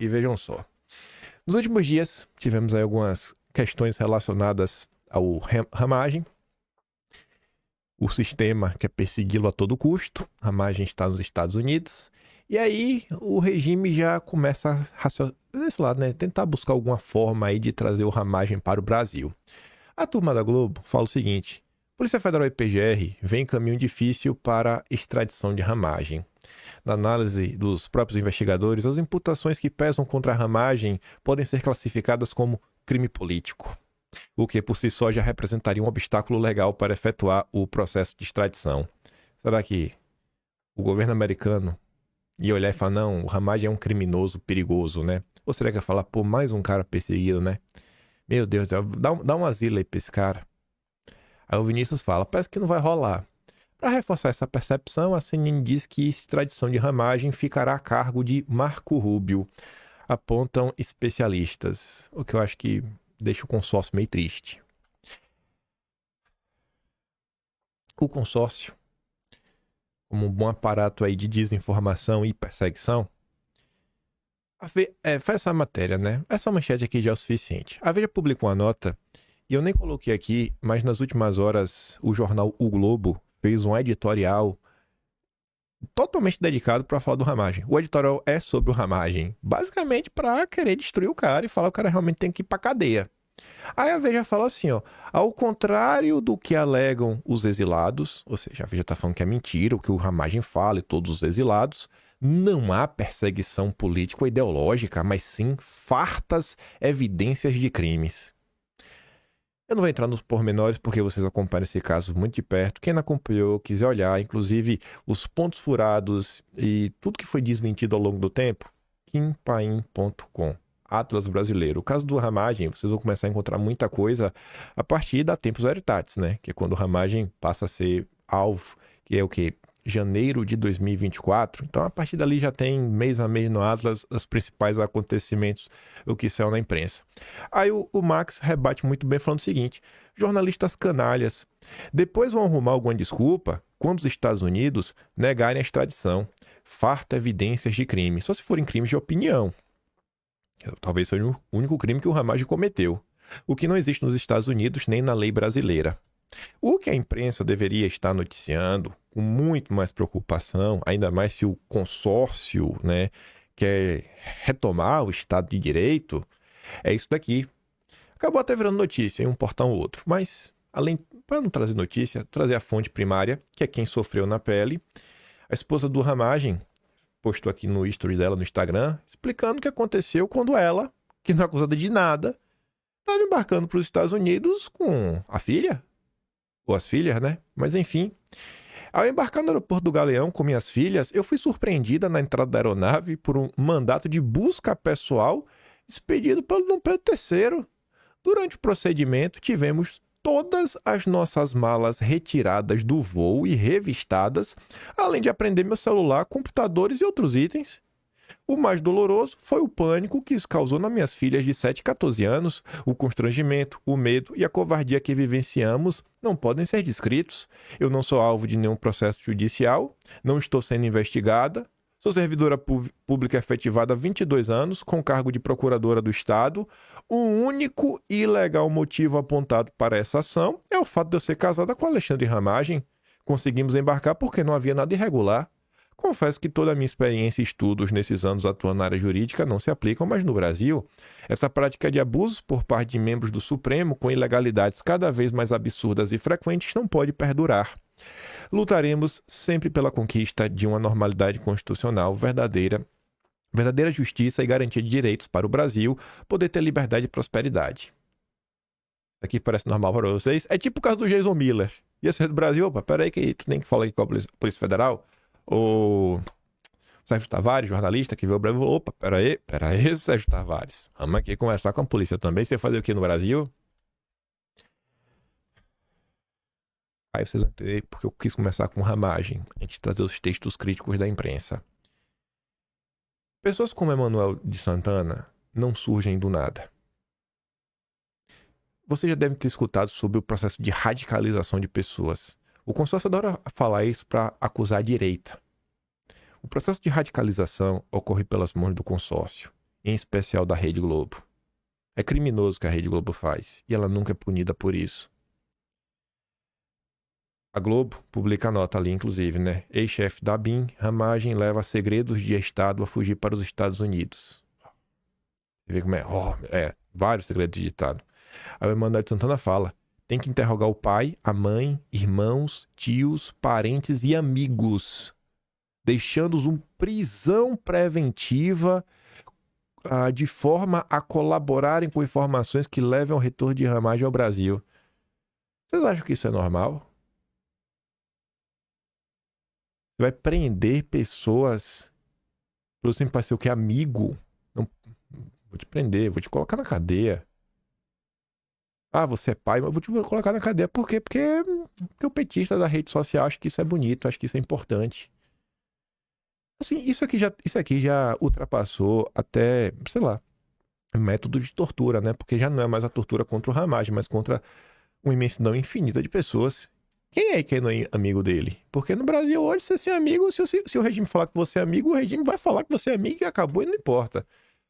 E vejam só. Nos últimos dias, tivemos aí algumas questões relacionadas ao ramagem. O sistema quer persegui-lo a todo custo. A ramagem está nos Estados Unidos. E aí o regime já começa tentar buscar alguma forma aí de trazer o ramagem para o Brasil. A turma da Globo fala o seguinte: Polícia Federal e PGR vem em caminho difícil para extradição de ramagem. Na análise dos próprios investigadores, as imputações que pesam contra a ramagem podem ser classificadas como crime político, o que por si só já representaria um obstáculo legal para efetuar o processo de extradição. Será que o governo americano ia olhar e falar, não, o ramagem é um criminoso perigoso, né? Ou será que ia falar, pô, mais um cara perseguido, né? Meu Deus, dá um asilo aí pra esse cara. Aí o Vinícius fala, parece que não vai rolar. Para reforçar essa percepção, a CNN diz que extradição de ramagem ficará a cargo de Marco Rubio, apontam especialistas, o que eu acho que deixa o consórcio meio triste. O consórcio, como um bom aparato aí de desinformação e perseguição, faz essa matéria, né? Essa manchete aqui já é o suficiente. A Veja publicou uma nota, e eu nem coloquei aqui, mas nas últimas horas o jornal O Globo fez um editorial totalmente dedicado para falar do ramagem. O editorial é sobre o ramagem, basicamente para querer destruir o cara e falar que o cara realmente tem que ir para cadeia. Aí a Veja fala assim, ó, ao contrário do que alegam os exilados, ou seja, a Veja está falando que é mentira, o que o ramagem fala e todos os exilados, não há perseguição política ou ideológica, mas sim fartas evidências de crimes. Eu não vou entrar nos pormenores porque vocês acompanham esse caso muito de perto. Quem não acompanhou, quiser olhar, inclusive os pontos furados e tudo que foi desmentido ao longo do tempo, kimpaim.com, Atlas Brasileiro. O caso do ramagem, vocês vão começar a encontrar muita coisa a partir da Tempus Veritatis, né? Que é quando o ramagem passa a ser alvo, que é o quê? Janeiro de 2024. Então, a partir dali já tem mês a mês no Atlas os principais acontecimentos, o que saiu na imprensa. Aí o Max rebate muito bem falando o seguinte: jornalistas canalhas, depois vão arrumar alguma desculpa quando os Estados Unidos negarem a extradição. Farta evidências de crime, só se forem crimes de opinião. Talvez seja o único crime que o Ramagem cometeu, o que não existe nos Estados Unidos nem na lei brasileira. O que a imprensa deveria estar noticiando com muito mais preocupação, ainda mais se o consórcio, né, quer retomar o Estado de Direito, é isso daqui. Acabou até virando notícia em um portal ou outro, mas para não trazer notícia, trazer a fonte primária, que é quem sofreu na pele. A esposa do Ramagem postou aqui no history dela no Instagram, explicando o que aconteceu quando ela, que não é acusada de nada, estava embarcando para os Estados Unidos com a filha, ou as filhas, né? Mas enfim, ao embarcar no aeroporto do Galeão com minhas filhas, eu fui surpreendida na entrada da aeronave por um mandato de busca pessoal expedido pelo Dom Pedro III. Durante o procedimento, tivemos todas as nossas malas retiradas do voo e revistadas, além de apreender meu celular, computadores e outros itens. O mais doloroso foi o pânico que isso causou nas minhas filhas de 7 e 14 anos. O constrangimento, o medo e a covardia que vivenciamos não podem ser descritos. Eu não sou alvo de nenhum processo judicial, não estou sendo investigada. Sou servidora pública efetivada há 22 anos, com cargo de procuradora do Estado. O único e ilegal motivo apontado para essa ação é o fato de eu ser casada com Alexandre Ramagem. Conseguimos embarcar porque não havia nada irregular. Confesso que toda a minha experiência e estudos nesses anos atuando na área jurídica não se aplicam mais no Brasil. Essa prática de abusos por parte de membros do Supremo, com ilegalidades cada vez mais absurdas e frequentes, não pode perdurar. Lutaremos sempre pela conquista de uma normalidade constitucional verdadeira justiça e garantia de direitos para o Brasil poder ter liberdade e prosperidade. Aqui parece normal para vocês. É tipo o caso do Jason Miller. Ia ser do Brasil? Opa, peraí que tu nem que fala aqui com a Polícia Federal. O Sérgio Tavares, jornalista, que veio ao Brasil. Opa, peraí, Sérgio Tavares. Vamos aqui conversar com a polícia também. Você fazer o que no Brasil? Aí vocês vão entender porque eu quis começar com ramagem. A gente trazer os textos críticos da imprensa. Pessoas como Emanuel de Santana não surgem do nada. Você já deve ter escutado sobre o processo de radicalização de pessoas. O consórcio adora falar isso para acusar a direita. O processo de radicalização ocorre pelas mãos do consórcio. em especial da Rede Globo. É criminoso o que a Rede Globo faz, e ela nunca é punida por isso. A Globo publica a nota ali, inclusive, né? Ex-chefe da BIM, Ramagem leva segredos de Estado a fugir para os Estados Unidos. Você vê como é? Vários segredos de Estado. Aí o Emanuel de Santana fala, tem que interrogar o pai, a mãe, irmãos, tios, parentes e amigos, deixando-os uma prisão preventiva de forma a colaborarem com informações que levem ao retorno de Ramagem ao Brasil. Vocês acham que isso é normal? Você vai prender pessoas pelo simples ser o que é amigo? Não, vou te prender, vou te colocar na cadeia. Ah, você é pai, mas vou te colocar na cadeia. Por quê? Porque o petista da rede social acha que isso é bonito, acha que isso é importante. Assim, isso aqui já ultrapassou até, sei lá, método de tortura, né? Porque já não é mais a tortura contra o Ramagem, mas contra uma imensidão infinita de pessoas. Quem é que não é amigo dele? Porque no Brasil hoje, você é amigo, se o regime falar que você é amigo, o regime vai falar que você é amigo e acabou e não importa.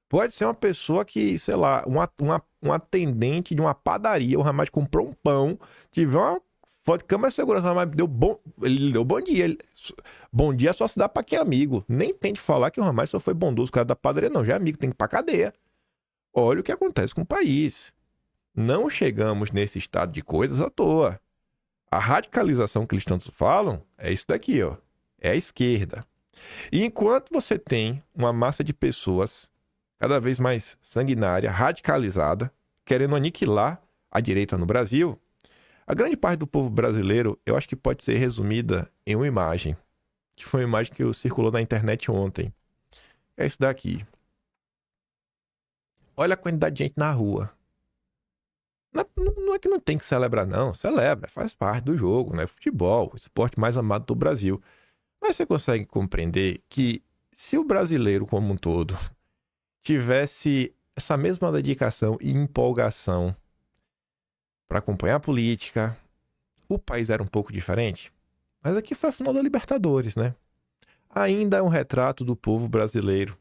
Pode ser uma pessoa que, sei lá, um atendente de uma padaria, o Ramagem comprou um pão, tiver uma foto de câmera de segurança, o Ramagem ele deu bom dia. Bom dia só se dá pra quem é amigo. Nem tente falar que o Ramagem só foi bondoso, o cara da padaria, não, já é amigo, tem que ir pra cadeia. Olha o que acontece com o país. Não chegamos nesse estado de coisas à toa. A radicalização que eles tanto falam é isso daqui, ó. É a esquerda. E enquanto você tem uma massa de pessoas cada vez mais sanguinária, radicalizada, querendo aniquilar a direita no Brasil, a grande parte do povo brasileiro, eu acho que pode ser resumida em uma imagem, que foi uma imagem que circulou na internet ontem. É isso daqui. Olha a quantidade de gente na rua. Não é que não tem que celebrar, não. Celebra, faz parte do jogo, né? Futebol, o esporte mais amado do Brasil. Mas você consegue compreender que se o brasileiro como um todo tivesse essa mesma dedicação e empolgação para acompanhar a política, o país era um pouco diferente? Mas aqui foi a final da Libertadores, né? Ainda é um retrato do povo brasileiro.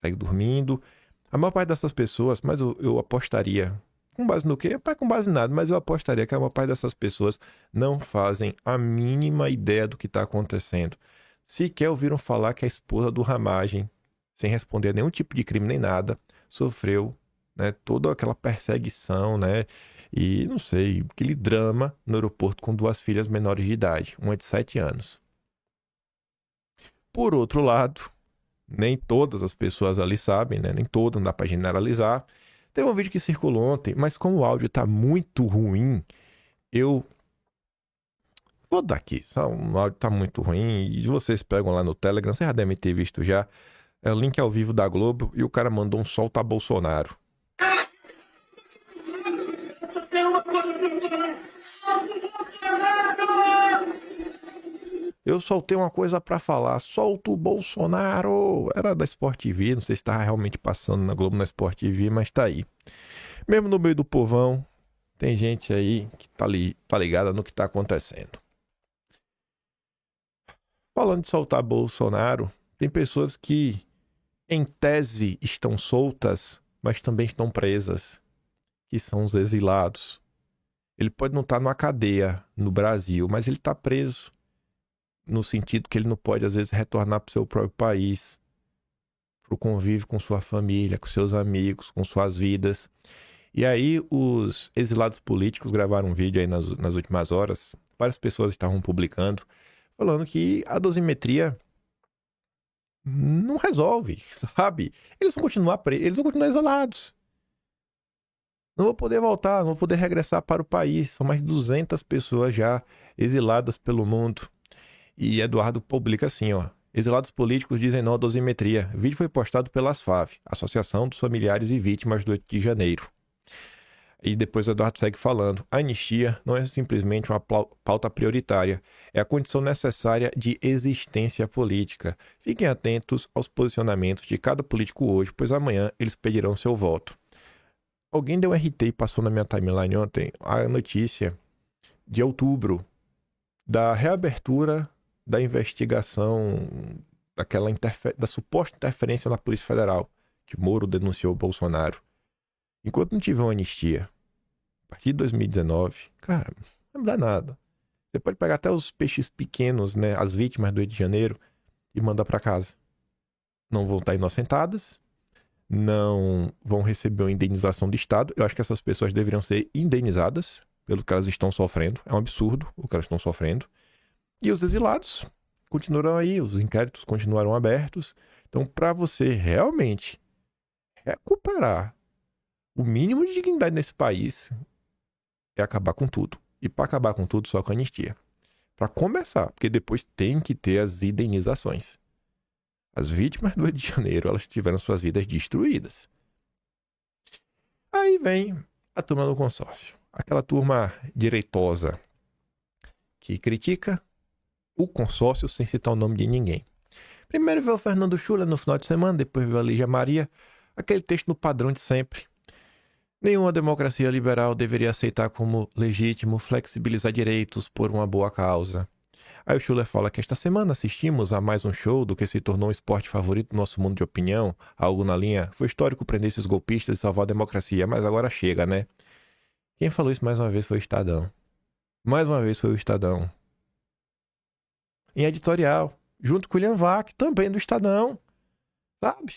Segue dormindo. A maior parte dessas pessoas, mas eu apostaria... Com base no quê? Com base em nada, mas eu apostaria que a maior parte dessas pessoas não fazem a mínima ideia do que está acontecendo. Sequer ouviram falar que a esposa do Ramagem, sem responder a nenhum tipo de crime nem nada, sofreu, né, toda aquela perseguição, né, e não sei, aquele drama no aeroporto com duas filhas menores de idade, uma de 7 anos. Por outro lado, nem todas as pessoas ali sabem, né, nem todas, não dá para generalizar. Teve um vídeo que circulou ontem, mas como o áudio tá muito ruim, eu vou dar aqui. O áudio tá muito ruim e vocês pegam lá no Telegram, vocês já devem ter visto já. É o link ao vivo da Globo e o cara mandou um solta Bolsonaro. Eu soltei uma coisa pra falar, solta o Bolsonaro. Era da Sport TV, não sei se tava realmente passando na Globo na Sport TV, mas tá aí. Mesmo no meio do povão, tem gente aí que tá ligada no que tá acontecendo. Falando de soltar Bolsonaro, tem pessoas que, em tese, estão soltas, mas também estão presas, que são os exilados. Ele pode não estar numa cadeia no Brasil, mas ele está preso, no sentido que ele não pode, às vezes, retornar para o seu próprio país, para o convívio com sua família, com seus amigos, com suas vidas. E aí os exilados políticos gravaram um vídeo aí nas últimas horas, várias pessoas estavam publicando, falando que a dosimetria não resolve, sabe? Eles vão continuar presos, eles vão continuar isolados. Não vou poder voltar, não vou poder regressar para o país. São mais de 200 pessoas já exiladas pelo mundo. E Eduardo publica assim, ó. Exilados políticos dizem não à dosimetria. O vídeo foi postado pela ASFAV, Associação dos Familiares e Vítimas do 8 de Janeiro. E depois o Eduardo segue falando. A anistia não é simplesmente uma pauta prioritária. É a condição necessária de existência política. Fiquem atentos aos posicionamentos de cada político hoje, pois amanhã eles pedirão seu voto. Alguém deu um RT e passou na minha timeline ontem a notícia de outubro da reabertura da investigação da suposta interferência na Polícia Federal, que Moro denunciou o Bolsonaro. Enquanto não tiver uma anistia, a partir de 2019, cara, não vai mudar nada. Você pode pegar até os peixes pequenos, né, as vítimas do 8 de janeiro, e mandar para casa. Não vão estar inocentadas, não vão receber uma indenização do Estado. Eu acho que essas pessoas deveriam ser indenizadas pelo que elas estão sofrendo. É um absurdo o que elas estão sofrendo. E os exilados continuarão aí, os inquéritos continuarão abertos. Então, para você realmente recuperar o mínimo de dignidade nesse país, é acabar com tudo. E para acabar com tudo, só com anistia. Para começar, porque depois tem que ter as indenizações. As vítimas do 8 de janeiro, elas tiveram suas vidas destruídas. Aí vem a turma do consórcio. Aquela turma direitosa que critica o consórcio sem citar o nome de ninguém. Primeiro veio o Fernando Schuller no final de semana, depois veio a Lígia Maria. Aquele texto no padrão de sempre. Nenhuma democracia liberal deveria aceitar como legítimo flexibilizar direitos por uma boa causa. Aí o Schuller fala que esta semana assistimos a mais um show do que se tornou um esporte favorito do nosso mundo de opinião, algo na linha, foi histórico prender esses golpistas e salvar a democracia, mas agora chega, né? Quem falou isso mais uma vez foi o Estadão. Mais uma vez foi o Estadão. Em editorial, junto com o William Vac, também do Estadão, sabe?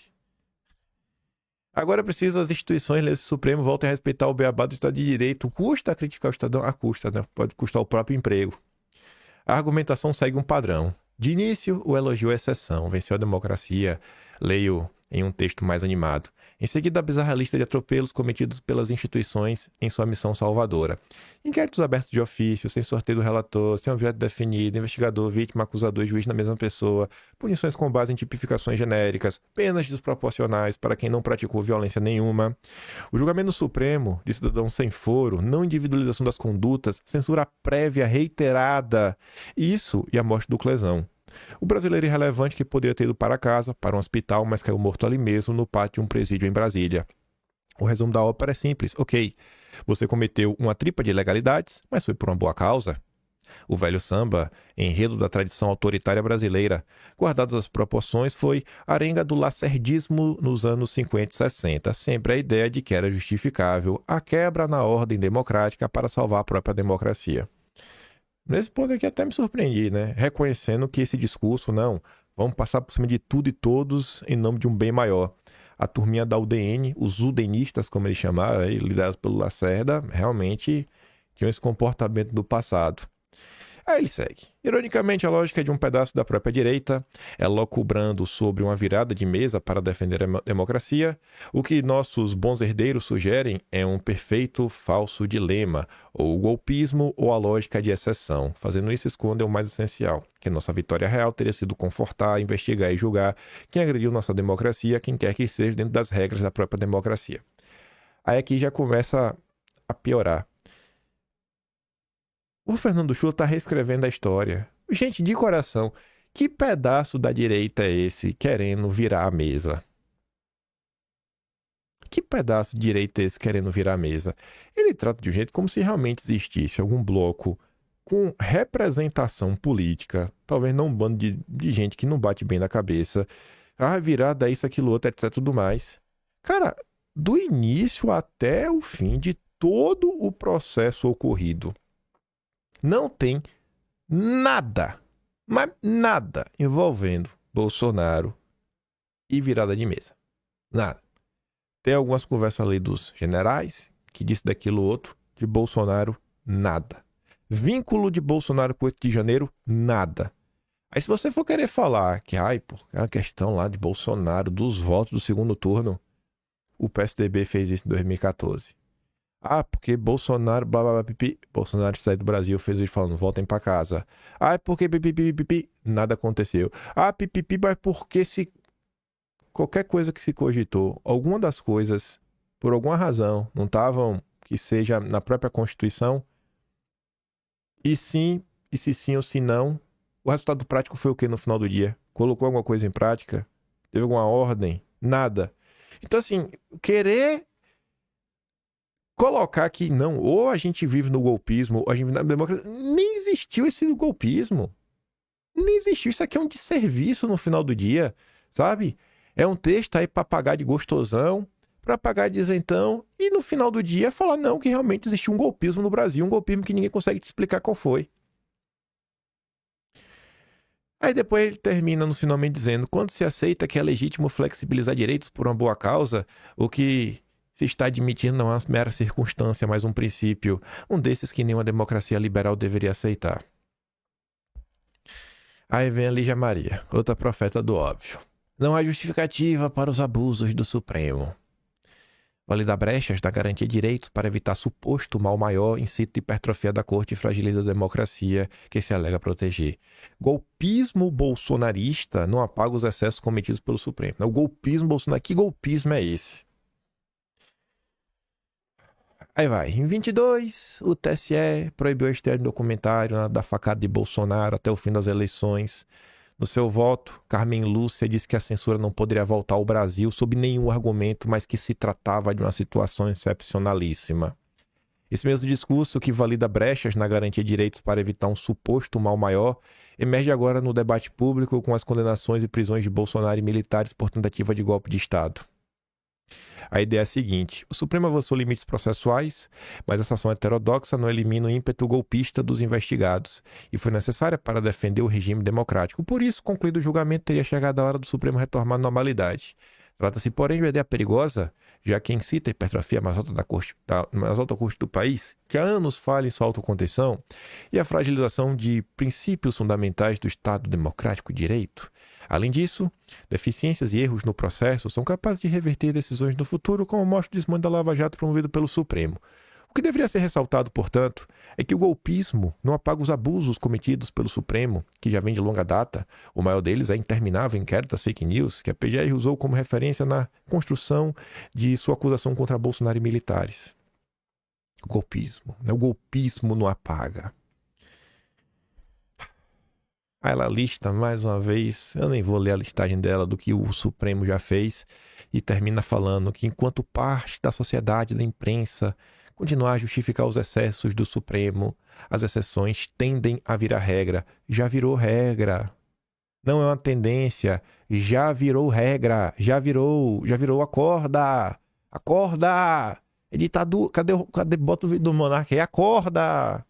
Agora é preciso as instituições do Supremo voltem a respeitar o beabá do Estado de Direito. Custa criticar o Estadão? Custa, né? Pode custar o próprio emprego. A argumentação segue um padrão. De início, o elogio é exceção. Venceu a democracia. Leio em um texto mais animado. Em seguida, a bizarra lista de atropelos cometidos pelas instituições em sua missão salvadora. Inquéritos abertos de ofício, sem sorteio do relator, sem objeto definido, investigador, vítima, acusador e juiz na mesma pessoa, punições com base em tipificações genéricas, penas desproporcionais para quem não praticou violência nenhuma. O julgamento supremo de cidadão sem foro, não individualização das condutas, censura prévia reiterada. Isso e a morte do Clesão. O brasileiro irrelevante que poderia ter ido para casa, para um hospital, mas caiu morto ali mesmo, no pátio de um presídio em Brasília. O resumo da ópera é simples. Ok, você cometeu uma tripa de ilegalidades, mas foi por uma boa causa. O velho samba, enredo da tradição autoritária brasileira, guardadas as proporções, foi arenga do lacerdismo nos anos 50 e 60, sempre a ideia de que era justificável a quebra na ordem democrática para salvar a própria democracia. Nesse ponto aqui até me surpreendi, né? Reconhecendo que esse discurso, não, vamos passar por cima de tudo e todos em nome de um bem maior. A turminha da UDN, os udenistas, como eles chamaram, liderados pelo Lacerda, realmente tinham esse comportamento do passado. Aí ele segue. Ironicamente, a lógica é de um pedaço da própria direita, ela cobrando sobre uma virada de mesa para defender a democracia. O que nossos bons herdeiros sugerem é um perfeito falso dilema, ou o golpismo ou a lógica de exceção. Fazendo isso, escondem o mais essencial, que nossa vitória real teria sido confortar, investigar e julgar quem agrediu nossa democracia, quem quer que seja, dentro das regras da própria democracia. Aí aqui já começa a piorar. O Fernando Schuller está reescrevendo a história. Gente, de coração, que pedaço da direita é esse querendo virar a mesa? Que pedaço de direita é esse querendo virar a mesa? Ele trata de um jeito como se realmente existisse algum bloco com representação política, talvez não um bando de gente que não bate bem na cabeça, virada isso, aquilo, outro, etc, tudo mais. Cara, do início até o fim de todo o processo ocorrido, não tem nada, mas nada envolvendo Bolsonaro e virada de mesa. Nada. Tem algumas conversas ali dos generais, que disse daquilo outro, de Bolsonaro, nada. Vínculo de Bolsonaro com o 8 de janeiro, nada. Aí se você for querer falar que, porque é uma questão lá de Bolsonaro, dos votos do segundo turno, o PSDB fez isso em 2014. Porque Bolsonaro, blá, blá, blá, pipi. Bolsonaro saiu do Brasil, fez isso falando, voltem pra casa. Porque pipi, pipi, nada aconteceu. Pipi, mas porque se qualquer coisa que se cogitou, alguma das coisas, por alguma razão, não estavam, que seja na própria Constituição, e sim, e se sim ou se não, o resultado prático foi o que no final do dia? Colocou alguma coisa em prática? Teve alguma ordem? Nada. Então, assim, querer colocar que não, ou a gente vive no golpismo, ou a gente vive na democracia. Nem existiu esse golpismo. Nem existiu. Isso aqui é um desserviço no final do dia, sabe? É um texto aí para pagar de gostosão, para pagar de isentão, e no final do dia falar não, que realmente existiu um golpismo no Brasil, um golpismo que ninguém consegue te explicar qual foi. Aí depois ele termina no finalmente dizendo: quando se aceita que é legítimo flexibilizar direitos por uma boa causa, o que se está admitindo não é uma mera circunstância, mas um princípio, um desses que nenhuma democracia liberal deveria aceitar. Aí vem a Lígia Maria, outra profeta do óbvio. Não há justificativa para os abusos do Supremo. Valida brechas da garantia de direitos para evitar suposto mal maior, incita hipertrofia da corte e fragiliza a democracia que se alega proteger. Golpismo bolsonarista não apaga os excessos cometidos pelo Supremo. O golpismo bolsonarista, que golpismo é esse? Aí vai, em 22, o TSE proibiu a estreia de documentário da facada de Bolsonaro até o fim das eleições. No seu voto, Carmen Lúcia disse que a censura não poderia voltar ao Brasil sob nenhum argumento, mas que se tratava de uma situação excepcionalíssima. Esse mesmo discurso, que valida brechas na garantia de direitos para evitar um suposto mal maior, emerge agora no debate público com as condenações e prisões de Bolsonaro e militares por tentativa de golpe de Estado. A ideia é a seguinte: o Supremo avançou limites processuais, mas essa ação heterodoxa não elimina o ímpeto golpista dos investigados e foi necessária para defender o regime democrático. Por isso, concluído o julgamento, teria chegado a hora do Supremo retomar a normalidade. Trata-se, porém, de uma ideia perigosa, já que incita a hipertrofia mais alta mais alta corte do país, que há anos falha em sua autocontenção, e a fragilização de princípios fundamentais do Estado democrático de direito. Além disso, deficiências e erros no processo são capazes de reverter decisões no futuro, como mostra o desmando da Lava Jato promovido pelo Supremo. O que deveria ser ressaltado, portanto, é que o golpismo não apaga os abusos cometidos pelo Supremo, que já vem de longa data. O maior deles é a interminável inquérito das fake news, que a PGR usou como referência na construção de sua acusação contra Bolsonaro e militares. O golpismo não apaga. Aí ela lista mais uma vez, eu nem vou ler a listagem dela do que o Supremo já fez, e termina falando que enquanto parte da sociedade, da imprensa, continuar a justificar os excessos do Supremo, as exceções tendem a virar regra. Já virou regra. Não é uma tendência, já virou regra. Já virou, acorda! Acorda! É ditadura, cadê bota o vídeo do Monarca aí? Acorda!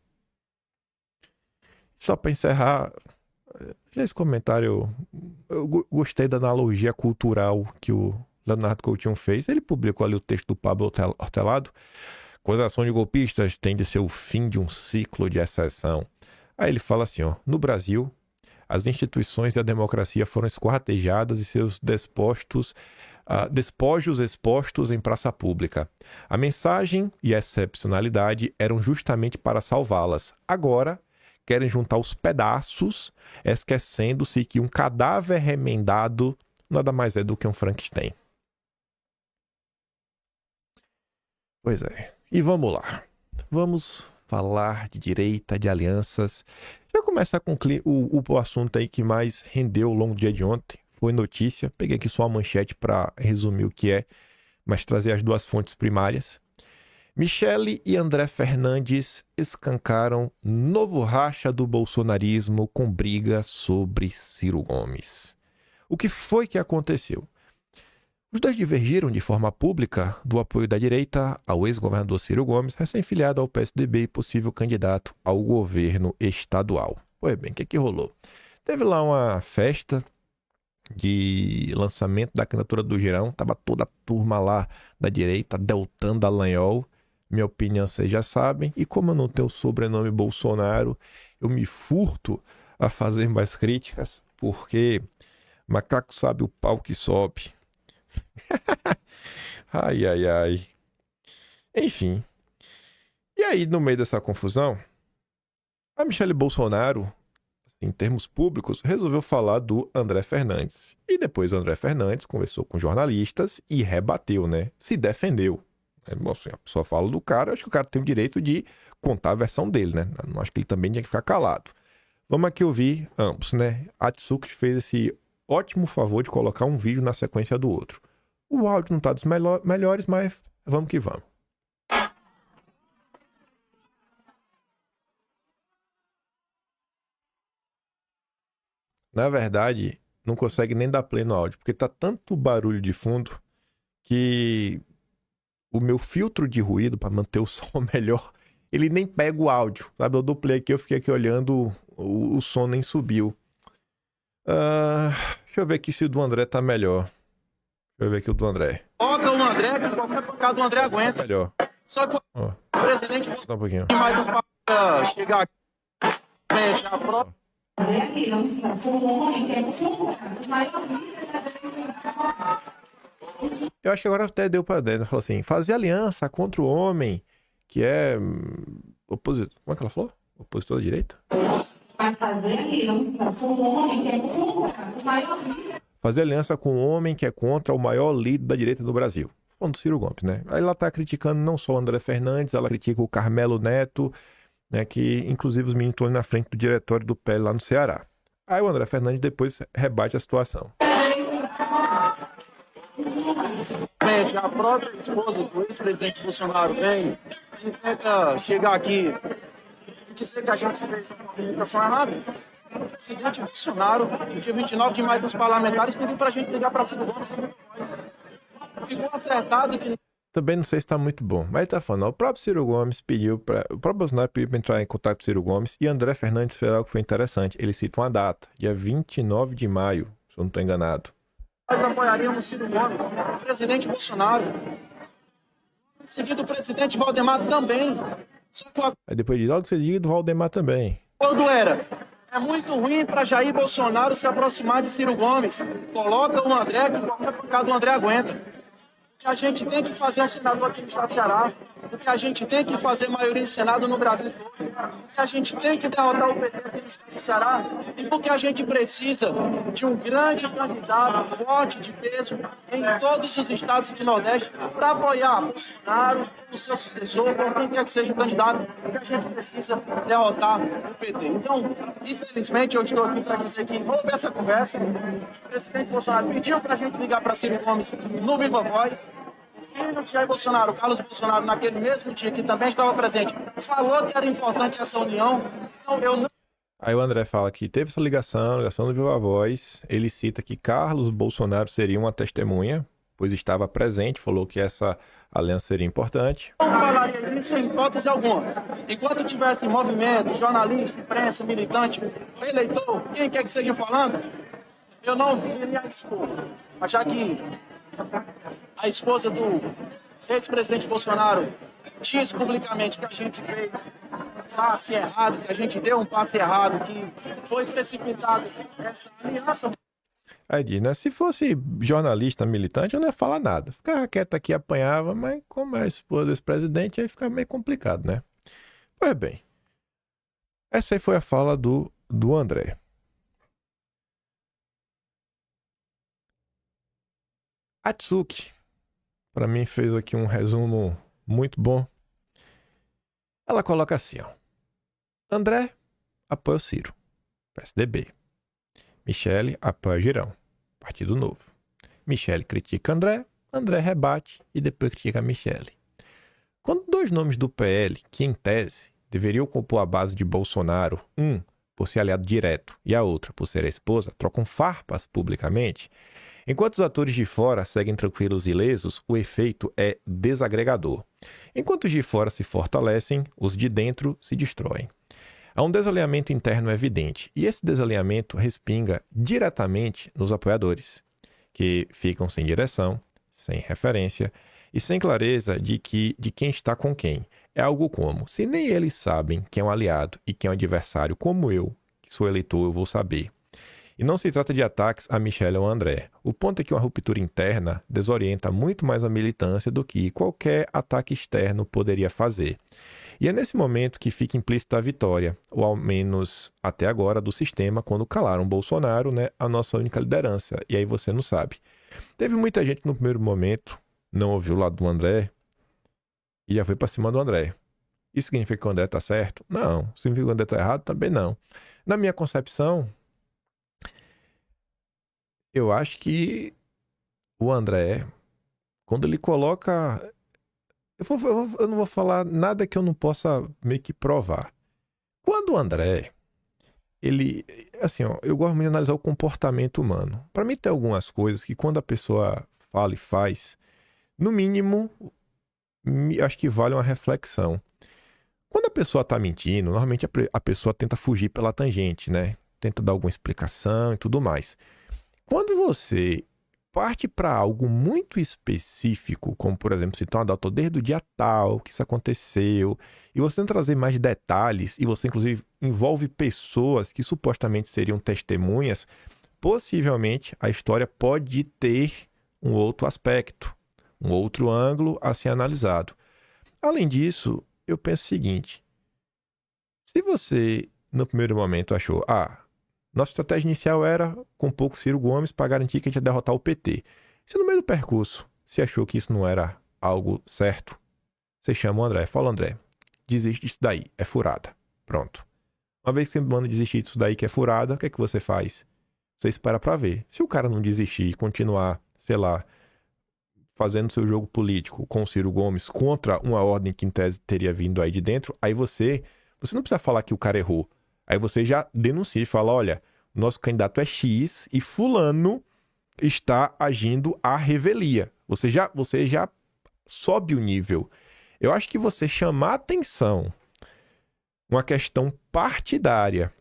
Só para encerrar, esse comentário, eu gostei da analogia cultural que o Leonardo Coutinho fez. Ele publicou ali o texto do Pablo Hortelado. Condenação de golpistas tem de ser o fim de um ciclo de exceção. Aí ele fala assim, ó: no Brasil, as instituições e a democracia foram esquartejadas e seus despojos expostos em praça pública. A mensagem e a excepcionalidade eram justamente para salvá-las. Agora, querem juntar os pedaços, esquecendo-se que um cadáver remendado nada mais é do que um Frankenstein. Pois é. E vamos lá. Vamos falar de direita, de alianças. Já começar com o assunto aí que mais rendeu ao longo do dia de ontem. Foi notícia. Peguei aqui só uma manchete para resumir o que é, mas trazer as duas fontes primárias. Michele e André Fernandes escancaram novo racha do bolsonarismo com briga sobre Ciro Gomes. O que foi que aconteceu? Os dois divergiram de forma pública do apoio da direita ao ex-governador Ciro Gomes, recém-filiado ao PSDB e possível candidato ao governo estadual. Pois bem, o que rolou? Teve lá uma festa de lançamento da candidatura do Girão, tava toda a turma lá da direita, Deltan Dallagnol. Minha opinião vocês já sabem, e como eu não tenho o sobrenome Bolsonaro, eu me furto a fazer mais críticas, porque macaco sabe o pau que sobe. Ai, ai, ai. Enfim. E aí, no meio dessa confusão, a Michele Bolsonaro, em termos públicos, resolveu falar do André Fernandes. E depois o André Fernandes conversou com jornalistas e rebateu, né? Se defendeu. Assim, a pessoa fala do cara, acho que o cara tem o direito de contar a versão dele, né? Não acho que ele também tinha que ficar calado. Vamos aqui ouvir ambos, né? A Atsuki fez esse ótimo favor de colocar um vídeo na sequência do outro. O áudio não tá dos melhores, mas vamos que vamos. Na verdade, não consegue nem dar play no áudio, porque tá tanto barulho de fundo que o meu filtro de ruído para manter o som melhor, ele nem pega o áudio, sabe? Eu dou play aqui, eu fiquei aqui olhando, o som nem subiu. Deixa eu ver aqui se o do André tá melhor. Deixa eu ver aqui o do André. Coloca o André, que qualquer pancada do André aguenta. Melhor. Só que o presidente Só um pouquinho. mais para chegar aqui, frente à prova. Eu acho que agora até deu pra dentro. Falou assim: fazer aliança contra o homem que é opositor. Como é que ela falou? Opositor da direita? Fazer aliança com o homem que é contra o maior líder da direita do Brasil. Falando do Ciro Gomes, né? Aí ela tá criticando não só o André Fernandes, ela critica o Carmelo Neto, né? Que inclusive os meninos estão ali na frente do diretório do PL lá no Ceará. Aí o André Fernandes depois rebate a situação. Frente à própria esposa do ex-presidente Bolsonaro vem e tenta chegar aqui e dizer que a gente fez uma comunicação errada. O presidente Bolsonaro, no dia 29 de maio, dos parlamentares, pediu pra gente ligar pra Ciro Gomes. Ficou acertado que... Também não sei se tá muito bom, mas ele tá falando, ó, o próprio Ciro Gomes pediu para o próprio Bolsonaro pediu pra entrar em contato com o Ciro Gomes e André Fernandes fez algo que foi interessante. Ele cita uma data, dia 29 de maio, se eu não tô enganado. Nós apoiaríamos Ciro Gomes, o presidente Bolsonaro. Em seguida, o presidente Valdemar também. Só que o Aí depois de logo seguido, do Valdemar também. acordo era: é muito ruim para Jair Bolsonaro se aproximar de Ciro Gomes. Coloca o André, que qualquer pancada do André aguenta. O que a gente tem que fazer um senador aqui no estado do Ceará. O que a gente tem que fazer maioria de Senado no Brasil todo. O que a gente tem que derrotar o PT aqui no estado do Ceará. E porque a gente precisa de um grande candidato forte de peso em todos os estados do Nordeste para apoiar Bolsonaro, o seu sucessor, ou quem quer que seja o candidato, porque a gente precisa derrotar o PT. Então, infelizmente, eu estou aqui para dizer que houve essa conversa. O presidente Bolsonaro pediu para a gente ligar para Ciro Gomes no Viva Voz. O filho de Jair Bolsonaro, Carlos Bolsonaro, naquele mesmo dia que também estava presente, falou que era importante essa união. Então, eu não... Aí o André fala que teve essa ligação do Viva Voz. Ele cita que Carlos Bolsonaro seria uma testemunha, pois estava presente, falou que essa aliança seria importante. Não falaria isso em hipótese alguma. Enquanto tivesse movimento, jornalista, imprensa, militante, eleitor, quem quer que seja falando, eu não iria expor. Mas já que a esposa do ex-presidente Bolsonaro diz publicamente que a gente fez um passe errado, que a gente deu um passe errado, que foi precipitado essa aliança. Aí diz, né? Se fosse jornalista militante, eu não ia falar nada. Ficava quieto aqui, apanhava, mas como é a esposa desse presidente, aí fica meio complicado, né? Pois bem. Essa aí foi a fala do André. Atsuki, para mim, fez aqui um resumo muito bom. Ela coloca assim, ó. André apoia o Ciro, PSDB. Michele apoia Girão, Partido Novo. Michele critica André, André rebate e depois critica Michele. Quando dois nomes do PL, que em tese deveriam compor a base de Bolsonaro, um por ser aliado direto e a outra por ser a esposa, trocam farpas publicamente, enquanto os atores de fora seguem tranquilos e ilesos, o efeito é desagregador. Enquanto os de fora se fortalecem, os de dentro se destroem. Há um desalinhamento interno evidente, e esse desalinhamento respinga diretamente nos apoiadores, que ficam sem direção, sem referência e sem clareza de quem está com quem. É algo como, se nem eles sabem quem é um aliado e quem é um adversário, como eu, que sou eleitor, eu vou saber. E não se trata de ataques a Michele ou a André. O ponto é que uma ruptura interna desorienta muito mais a militância do que qualquer ataque externo poderia fazer. E é nesse momento que fica implícita a vitória, ou ao menos até agora, do sistema, quando calaram Bolsonaro, né, a nossa única liderança. E aí você não sabe. Teve muita gente no primeiro momento, não ouviu o lado do André, e já foi pra cima do André. Isso significa que o André tá certo? Não. Significa que o André tá errado? Também não. Na minha concepção, eu acho que o André, quando ele coloca... Eu não vou falar nada que eu não possa meio que provar. Quando o André, ele, assim, ó, eu gosto muito de analisar o comportamento humano. Para mim tem algumas coisas que quando a pessoa fala e faz, no mínimo, acho que vale uma reflexão. Quando a pessoa tá mentindo, normalmente a pessoa tenta fugir pela tangente, né? Tenta dar alguma explicação e tudo mais. Quando você parte para algo muito específico, como por exemplo, citar uma data desde o dia tal que isso aconteceu, e você tenta trazer mais detalhes, e você inclusive envolve pessoas que supostamente seriam testemunhas, possivelmente a história pode ter um outro aspecto, um outro ângulo a ser analisado. Além disso, eu penso o seguinte: se você, no primeiro momento, achou, nossa estratégia inicial era, com pouco Ciro Gomes, para garantir que a gente ia derrotar o PT. Se no meio do percurso você achou que isso não era algo certo, você chama o André. Fala, André, desiste disso daí, é furada. Pronto. Uma vez que você manda desistir disso daí que é furada, o que é que você faz? Você espera para ver. Se o cara não desistir e continuar, sei lá, fazendo seu jogo político com o Ciro Gomes contra uma ordem que em tese teria vindo aí de dentro, aí você não precisa falar que o cara errou. Aí você já denuncia e fala, olha, nosso candidato é X e fulano está agindo à revelia. Você já sobe o nível. Eu acho que você chamar atenção uma questão partidária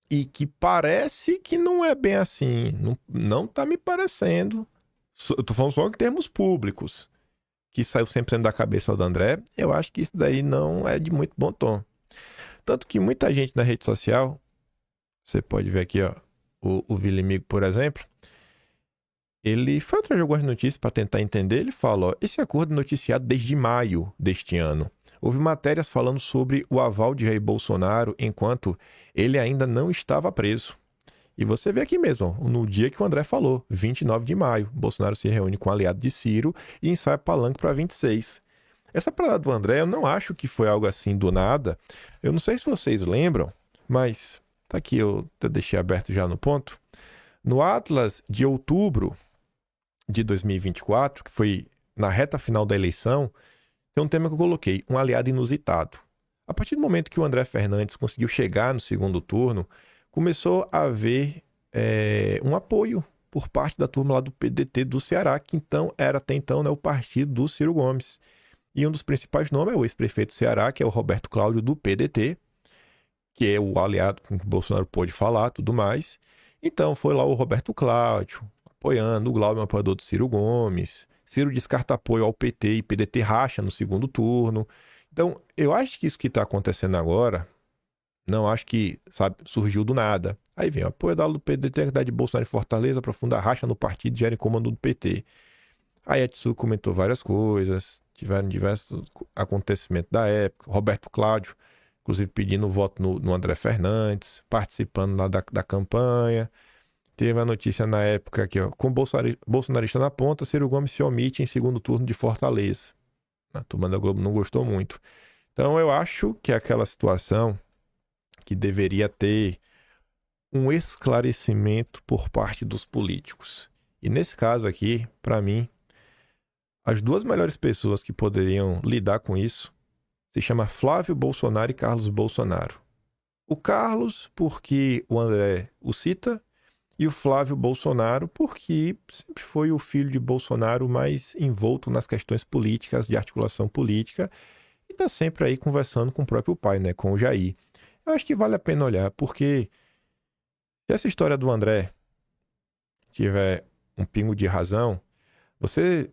e que parece que não é bem assim, não tá me parecendo. Eu tô falando só em termos públicos, que saiu 100% da cabeça do André, eu acho que isso daí não é de muito bom tom. Tanto que muita gente na rede social, você pode ver aqui, ó, o Vilimigo, por exemplo, ele foi atrás de algumas notícias para tentar entender, ele fala, ó, esse acordo é noticiado desde maio deste ano. Houve matérias falando sobre o aval de Jair Bolsonaro enquanto ele ainda não estava preso. E você vê aqui mesmo, ó, no dia que o André falou, 29 de maio, Bolsonaro se reúne com o aliado de Ciro e ensaia palanque para 26. Essa parada do André, eu não acho que foi algo assim do nada. Eu não sei se vocês lembram, mas tá aqui, eu deixei aberto já no ponto. No Atlas de outubro de 2024, que foi na reta final da eleição, tem um tema que eu coloquei, um aliado inusitado. A partir do momento que o André Fernandes conseguiu chegar no segundo turno, começou a haver um apoio por parte da turma lá do PDT do Ceará, que então era até então, né, o partido do Ciro Gomes. E um dos principais nomes é o ex-prefeito do Ceará, que é o Roberto Cláudio do PDT, que é o aliado com que o Bolsonaro pôde falar, tudo mais. Então foi lá o Roberto Cláudio apoiando, o Glauber, apoiador do Ciro Gomes. Ciro descarta apoio ao PT e PDT racha no segundo turno. Então, eu acho que isso que está acontecendo agora, não acho que, sabe, surgiu do nada. Aí vem o apoio do PDT, da de Bolsonaro em Fortaleza, aprofunda a racha no partido e gera em comando do PT. Aí a Tsu comentou várias coisas, tiveram diversos acontecimentos da época. Roberto Cláudio, inclusive pedindo voto no André Fernandes, participando lá da campanha. Teve a notícia na época aqui, ó, com bolsonarista na ponta, Ciro Gomes se omite em segundo turno de Fortaleza. A turma da Globo não gostou muito. Então eu acho que é aquela situação que deveria ter um esclarecimento por parte dos políticos. E nesse caso aqui, para mim, as duas melhores pessoas que poderiam lidar com isso se chama Flávio Bolsonaro e Carlos Bolsonaro. O Carlos, porque o André o cita, e o Flávio Bolsonaro, porque sempre foi o filho de Bolsonaro mais envolto nas questões políticas, de articulação política, e está sempre aí conversando com o próprio pai, né, com o Jair. Eu acho que vale a pena olhar, porque se essa história do André tiver um pingo de razão, você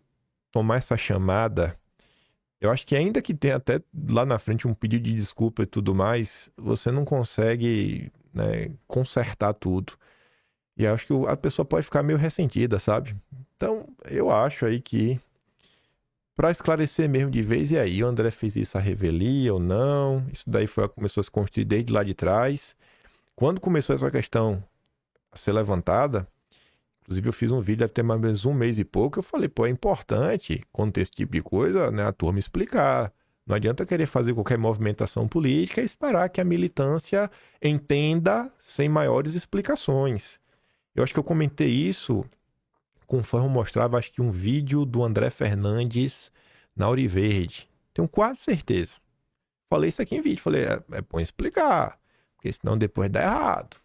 tomar essa chamada, eu acho que ainda que tenha até lá na frente um pedido de desculpa e tudo mais, você não consegue, né, consertar tudo. E eu acho que a pessoa pode ficar meio ressentida, sabe? Então, eu acho aí que, para esclarecer mesmo de vez, e aí, o André fez isso à revelia ou não? Isso daí começou a se construir desde lá de trás. Quando começou essa questão a ser levantada, inclusive eu fiz um vídeo, deve ter mais ou menos um mês e pouco, eu falei, pô, é importante, quando tem esse tipo de coisa, né, a turma explicar. Não adianta querer fazer qualquer movimentação política e esperar que a militância entenda sem maiores explicações. Eu acho que eu comentei isso conforme eu mostrava, acho que um vídeo do André Fernandes na Auriverde. Tenho quase certeza. Falei isso aqui em vídeo. Falei, é bom explicar. Porque senão depois dá errado.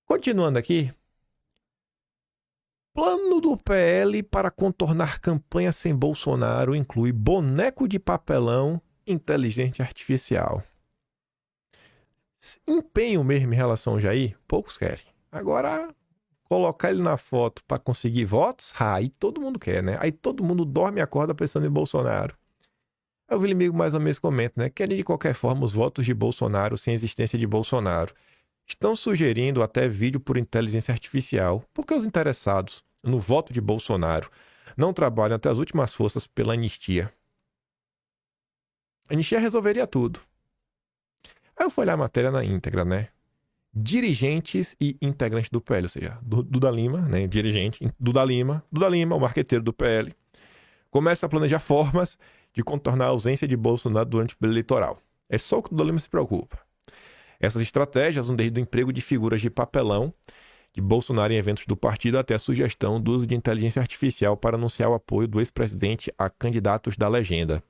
Continuando aqui. Plano do PL para contornar campanha sem Bolsonaro inclui boneco de papelão e inteligência artificial. Empenho mesmo em relação ao Jair, poucos querem. Agora, colocar ele na foto para conseguir votos, aí todo mundo quer, né? Aí todo mundo dorme e acorda pensando em Bolsonaro. Aí o inimigo mais ou menos comenta, né? Querem de qualquer forma os votos de Bolsonaro sem existência de Bolsonaro. Estão sugerindo até vídeo por inteligência artificial, porque os interessados no voto de Bolsonaro não trabalham até as últimas forças pela anistia. A anistia resolveria tudo. Aí eu fui olhar a matéria na íntegra, né? Dirigentes e integrantes do PL, ou seja, Duda Lima, né? Dirigente, Duda Lima, o marqueteiro do PL, começa a planejar formas de contornar a ausência de Bolsonaro durante o período eleitoral. É só o que o Duda Lima se preocupa. Essas estratégias vão desde o emprego de figuras de papelão de Bolsonaro em eventos do partido até a sugestão do uso de inteligência artificial para anunciar o apoio do ex-presidente a candidatos da legenda.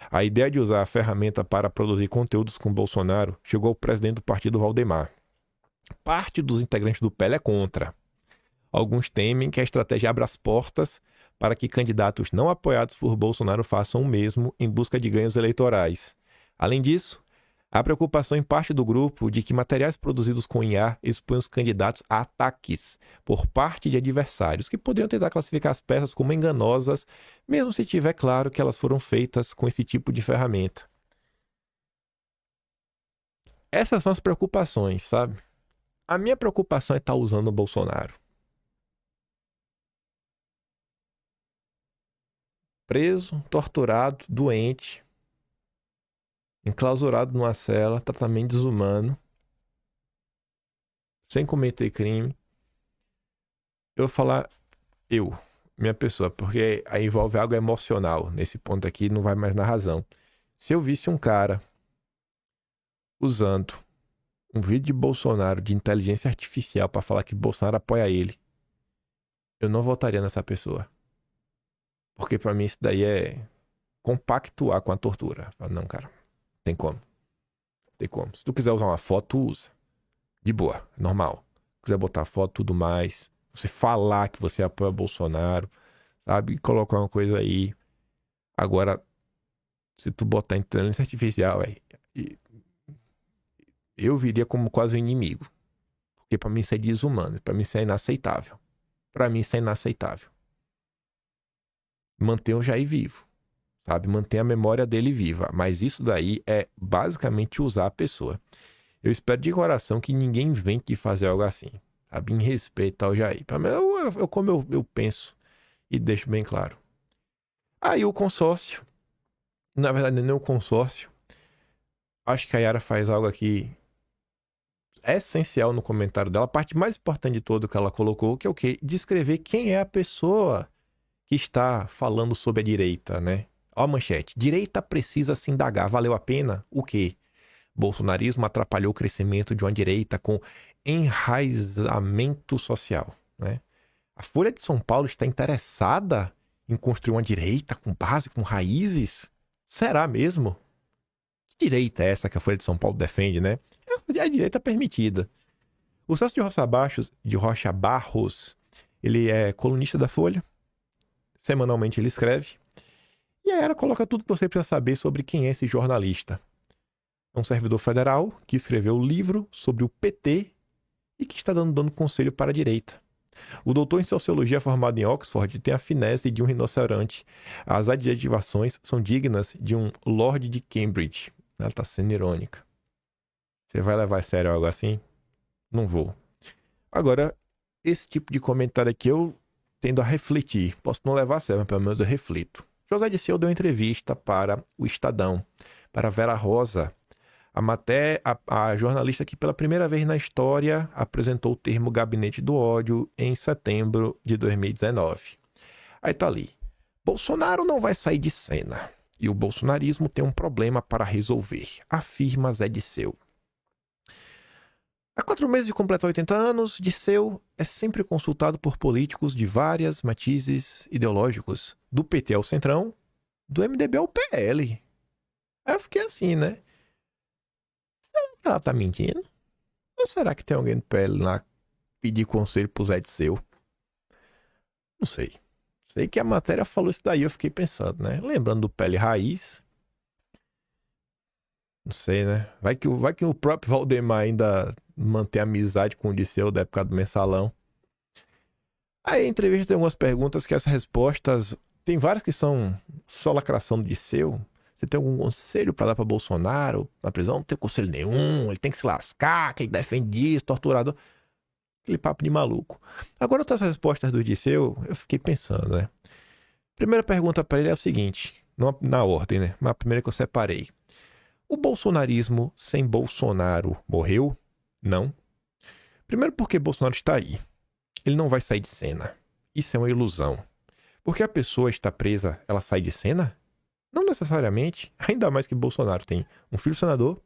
A ideia de usar a ferramenta para produzir conteúdos com Bolsonaro chegou ao presidente do partido, Valdemar. Parte dos integrantes do PL é contra. Alguns temem que a estratégia abra as portas para que candidatos não apoiados por Bolsonaro façam o mesmo em busca de ganhos eleitorais. Além disso, há preocupação em parte do grupo de que materiais produzidos com IA expõem os candidatos a ataques por parte de adversários, que poderiam tentar classificar as peças como enganosas, mesmo se tiver claro que elas foram feitas com esse tipo de ferramenta. Essas são as preocupações, sabe? A minha preocupação é estar usando o Bolsonaro. Preso, torturado, doente, enclausurado numa cela, tratamento desumano, sem cometer crime. Eu vou falar minha pessoa, porque aí envolve algo emocional. Nesse ponto aqui não vai mais na razão. Se eu visse um cara usando um vídeo de Bolsonaro de inteligência artificial para falar que Bolsonaro apoia ele, eu não votaria nessa pessoa. Porque para mim isso daí é compactuar com a tortura. Não, cara. Tem como. Tem como. Se tu quiser usar uma foto, tu usa. De boa. Normal. Se quiser botar foto, tudo mais. Você falar que você apoia Bolsonaro, sabe? E colocar uma coisa aí. Agora, se tu botar inteligência artificial, eu viria como quase um inimigo. Porque pra mim isso é desumano. Pra mim isso é inaceitável. Pra mim isso é inaceitável. Mantenha o Jair vivo. Sabe? Manter a memória dele viva. Mas isso daí é basicamente usar a pessoa. Eu espero de coração que ninguém invente de fazer algo assim. Sabe? Em respeito ao Jair. Pelo menos como eu penso e deixo bem claro. Aí o consórcio. Na verdade, não é o consórcio. Acho que a Yara faz algo aqui essencial no comentário dela. A parte mais importante de todo que ela colocou, que é o quê? Descrever quem é a pessoa que está falando sobre a direita, né? Ó a manchete. Direita precisa se indagar. Valeu a pena? O quê? Bolsonarismo atrapalhou o crescimento de uma direita com enraizamento social, né? A Folha de São Paulo está interessada em construir uma direita com base, com raízes? Será mesmo? Que direita é essa que a Folha de São Paulo defende, né? É a direita permitida. O Celso de Rocha Barros, ele é colunista da Folha. Semanalmente ele escreve. E aí ela coloca tudo que você precisa saber sobre quem é esse jornalista. É um servidor federal que escreveu um livro sobre o PT e que está dando conselho para a direita. O doutor em sociologia formado em Oxford tem a finesse de um rinoceronte. As adjetivações são dignas de um Lord de Cambridge. Ela está sendo irônica. Você vai levar a sério algo assim? Não vou. Agora, esse tipo de comentário aqui eu tendo a refletir. Posso não levar a sério, mas pelo menos eu reflito. José Dirceu deu entrevista para o Estadão, para Vera Rosa. A jornalista que pela primeira vez na história apresentou o termo gabinete do ódio em setembro de 2019. Aí tá ali. Bolsonaro não vai sair de cena. E o bolsonarismo tem um problema para resolver, afirma Zé Dirceu. Há 4 meses de completar 80 anos, Dirceu é sempre consultado por políticos de várias matizes ideológicos, do PT ao Centrão, do MDB ao PL. Aí eu fiquei assim, né? Ela tá mentindo? Ou será que tem alguém do PL lá pedir conselho pro Zé Disseu? Não sei. Sei que a matéria falou isso daí, eu fiquei pensando, né? Lembrando do PL Raiz. Não sei, né? Vai que o próprio Valdemar ainda mantém amizade com o Disseu da época do Mensalão. Aí a entrevista tem algumas perguntas que as respostas... Tem várias que são só lacração do Disseu. Você tem algum conselho pra dar pra Bolsonaro na prisão? Não tem conselho nenhum, ele tem que se lascar, que ele defende isso, torturador. Aquele papo de maluco. Agora, outras respostas do Disseu, eu fiquei pensando, né? Primeira pergunta pra ele é o seguinte, na ordem, né? Mas a primeira que eu separei. O bolsonarismo sem Bolsonaro morreu? Não. Primeiro porque Bolsonaro está aí. Ele não vai sair de cena. Isso é uma ilusão. Porque a pessoa está presa, ela sai de cena? Não necessariamente. Ainda mais que Bolsonaro tem um filho senador,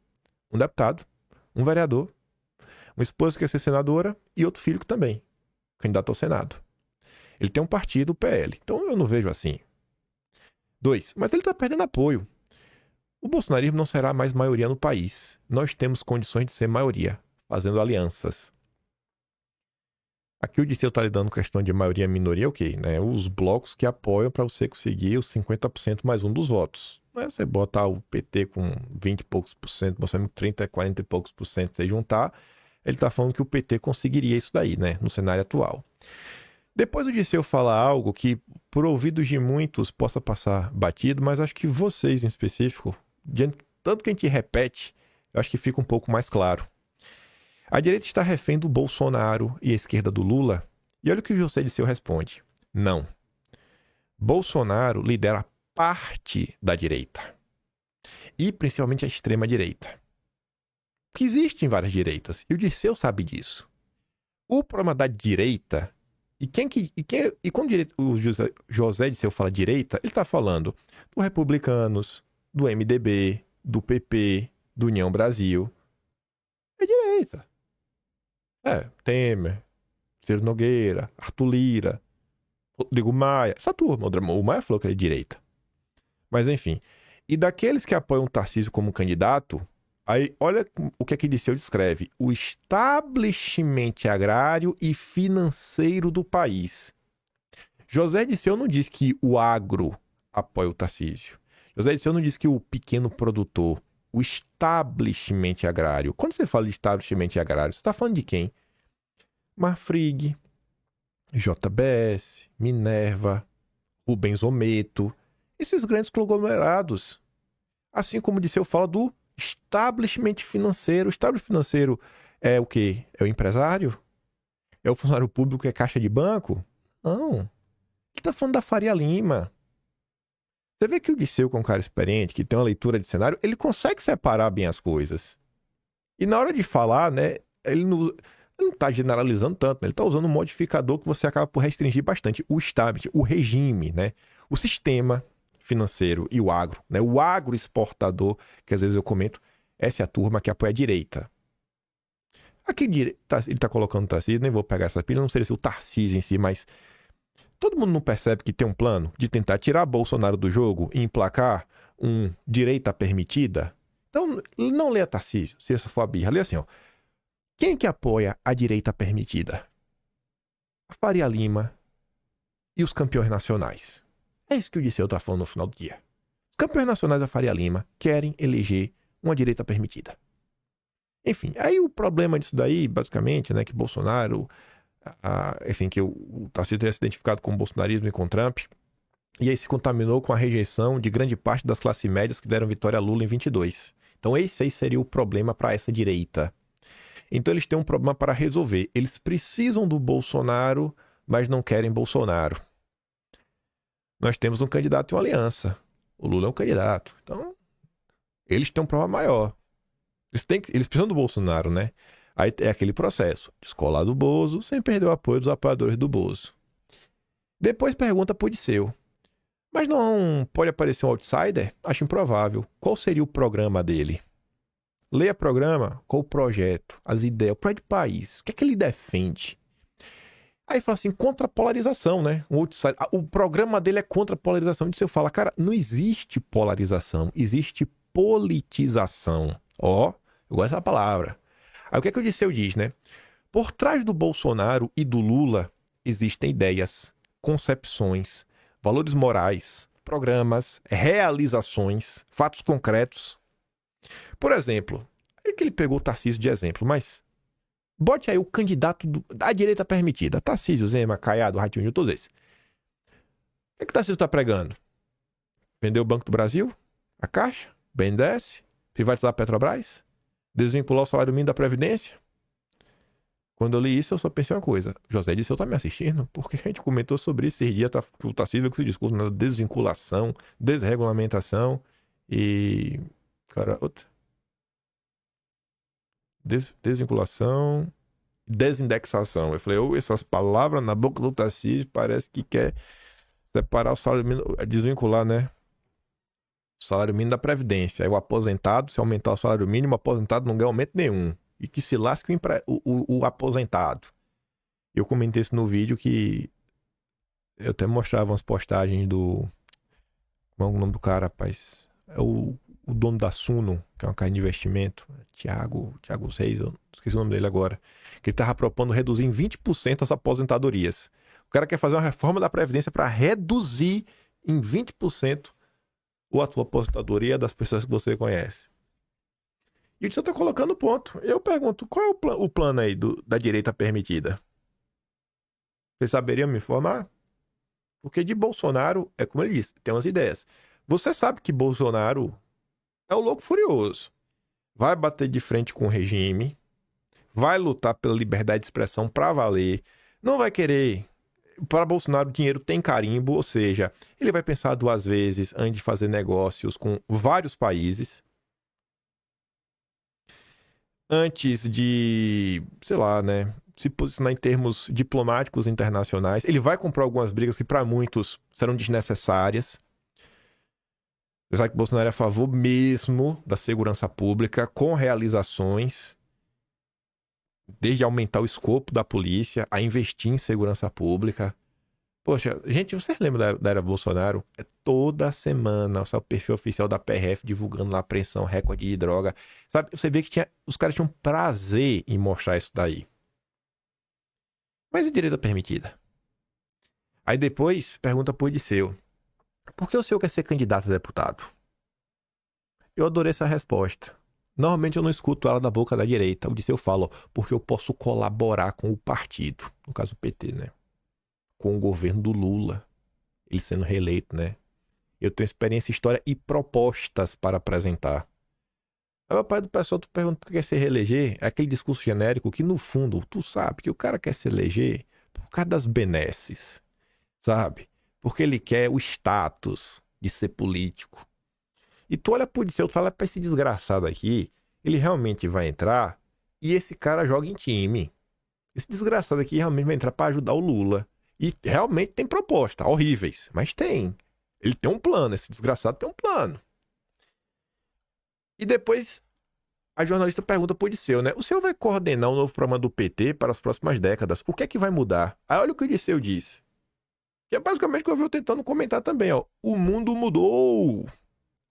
um deputado, um vereador, uma esposa que quer ser senadora e outro filho que também, candidato ao Senado. Ele tem um partido, o PL. Então eu não vejo assim. 2. Mas ele está perdendo apoio. O bolsonarismo não será mais maioria no país. Nós temos condições de ser maioria, fazendo alianças. Aqui o Disseu está lidando com a questão de maioria e minoria, ok, né? Os blocos que apoiam para você conseguir os 50% mais um dos votos. Você botar o PT com 20 e poucos por cento, você 30, 40 e poucos por cento, você juntar, ele está falando que o PT conseguiria isso daí, né? No cenário atual. Depois o Disseu fala algo que, por ouvidos de muitos, possa passar batido, mas acho que vocês em específico, tanto que a gente repete, eu acho que fica um pouco mais claro. A direita está refém do Bolsonaro e a esquerda do Lula. E olha o que o José Disseu responde. Não. Bolsonaro lidera parte da direita. E principalmente a extrema-direita. Que existem várias direitas. E o Disseu sabe disso. O problema da direita... E quando o José Disseu fala direita, ele está falando do Republicanos, do MDB, do PP, do União Brasil. É direita. Temer, Ciro Nogueira, Arthur Lira, Rodrigo Maia, essa turma. O Maia falou que ele é direita. Mas enfim. E daqueles que apoiam o Tarcísio como candidato, aí olha o que Disseu descreve. O establishment agrário e financeiro do país. José Disseu não diz que o agro apoia o Tarcísio. José Disseu não diz que o pequeno produtor, o establishment agrário. Quando você fala de establishment agrário, você está falando de quem? Marfrig, JBS, Minerva, Rubens Ometo, esses grandes conglomerados. Assim como Disseu fala do establishment financeiro. O establishment financeiro é o quê? É o empresário? É o funcionário público que é caixa de banco? Não. Ele está falando da Faria Lima. Você vê que o Disseu, que é um cara experiente, que tem uma leitura de cenário, ele consegue separar bem as coisas. E na hora de falar, né, ele não está generalizando tanto, né? Ele está usando um modificador que você acaba por restringir bastante. O establishment, o regime, né? O sistema financeiro e o agro, né? O agro exportador, que às vezes eu comento, essa é a turma que apoia a direita. Aqui ele está colocando o Tarcísio, nem vou pegar essa pilha, não sei se o Tarcísio em si, mas todo mundo não percebe que tem um plano de tentar tirar Bolsonaro do jogo e emplacar um direita permitida? Então, não leia Tarcísio, se essa for a birra. Lê assim, ó. Quem que apoia a direita permitida? A Faria Lima e os campeões nacionais. É isso que o Disseu está falando no final do dia. Os campeões nacionais da Faria Lima querem eleger uma direita permitida. Enfim, aí o problema disso daí, basicamente, né, que Bolsonaro... enfim, que o Tarcísio teria se identificado com o bolsonarismo e com o Trump, e aí se contaminou com a rejeição de grande parte das classes médias que deram vitória a Lula em 22. Então esse aí seria o problema para essa direita. Então eles têm um problema para resolver. Eles precisam do Bolsonaro, mas não querem Bolsonaro. Nós temos um candidato e uma aliança. O Lula é um candidato. Então, eles têm um problema maior. Eles precisam do Bolsonaro, né? Aí é aquele processo. Descolar do Bozo, sem perder o apoio dos apoiadores do Bozo. Depois pergunta pro Disseu. Mas não pode aparecer um outsider? Acho improvável. Qual seria o programa dele? Leia programa, qual o projeto, as ideias, o projeto de país. O que é que ele defende? Aí fala assim, contra a polarização, né? Um outsider. O programa dele é contra a polarização. Disseu fala, cara, não existe polarização, existe politização. Ó, Eu gosto dessa palavra. Aí o que é que o Disseu diz, né? Por trás do Bolsonaro e do Lula existem ideias, concepções, valores morais, programas, realizações, fatos concretos. Por exemplo, é que ele pegou o Tarcísio de exemplo, mas bote aí o candidato da direita permitida. Tarcísio, Zema, Caiado, Ratinho, todos esses. O que o Tarcísio está pregando? Vender o Banco do Brasil? A Caixa? BNDES? Privatizar a Petrobras? Desvincular o salário mínimo da Previdência? Quando eu li isso, eu só pensei uma coisa. José disse, eu tá me assistindo? Porque a gente comentou sobre isso esses dias, o Tarcísio com esse discurso, né? Desvinculação, desregulamentação e... Cara, outra. Desvinculação, desindexação. Eu falei, essas palavras na boca do Tarcísio parece que quer separar o salário mínimo, desvincular, né? O salário mínimo da Previdência. Aí o aposentado, se aumentar o salário mínimo, o aposentado não ganha aumento nenhum. E que se lasque o aposentado. Eu comentei isso no vídeo que eu até mostrava umas postagens do... Como é o nome do cara, rapaz? É o dono da Suno, que é uma casa de investimento. Thiago Reis, eu esqueci o nome dele agora. Que ele estava propondo reduzir em 20% as aposentadorias. O cara quer fazer uma reforma da Previdência para reduzir em 20% a tua aposentadoria das pessoas que você conhece. E você está colocando ponto. Eu pergunto, qual é o plano aí da direita permitida? Vocês saberiam me informar? Porque de Bolsonaro, é como ele disse, tem umas ideias. Você sabe que Bolsonaro é o louco furioso. Vai bater de frente com o regime, vai lutar pela liberdade de expressão para valer, não vai querer... Para Bolsonaro, o dinheiro tem carimbo, ou seja, ele vai pensar duas vezes antes de fazer negócios com vários países. Antes de, sei lá, né, se posicionar em termos diplomáticos internacionais. Ele vai comprar algumas brigas que para muitos serão desnecessárias. Você sabe que Bolsonaro é a favor mesmo da segurança pública, com realizações, desde aumentar o escopo da polícia, a investir em segurança pública. Poxa, gente, vocês lembram da era Bolsonaro? É toda semana o perfil oficial da PRF divulgando lá a apreensão, recorde de droga. Sabe, você vê que os caras tinham prazer em mostrar isso daí. Mas e direita permitida? Aí depois pergunta pro Disseu, por que o senhor quer ser candidato a deputado? Eu adorei essa resposta. Normalmente eu não escuto ela da boca da direita. O Disseu fala, porque eu posso colaborar com o partido. No caso o PT, né? Com o governo do Lula. Ele sendo reeleito, né? Eu tenho experiência, história e propostas para apresentar. Aí o pai do pessoal, tu pergunta por que quer se reeleger? É aquele discurso genérico que no fundo, tu sabe que o cara quer se eleger por causa das benesses. Sabe? Porque ele quer o status de ser político. E tu olha pro Disseu, tu fala pra esse desgraçado aqui, ele realmente vai entrar e esse cara joga em time. Esse desgraçado aqui realmente vai entrar pra ajudar o Lula. E realmente tem proposta, horríveis, mas tem. Ele tem um plano, esse desgraçado tem um plano. E depois a jornalista pergunta pro Disseu, né? O senhor vai coordenar o novo programa do PT para as próximas décadas. O que é que vai mudar? Aí olha o que o Disseu disse. Que é basicamente o que eu vi tentando comentar também, ó. O mundo mudou.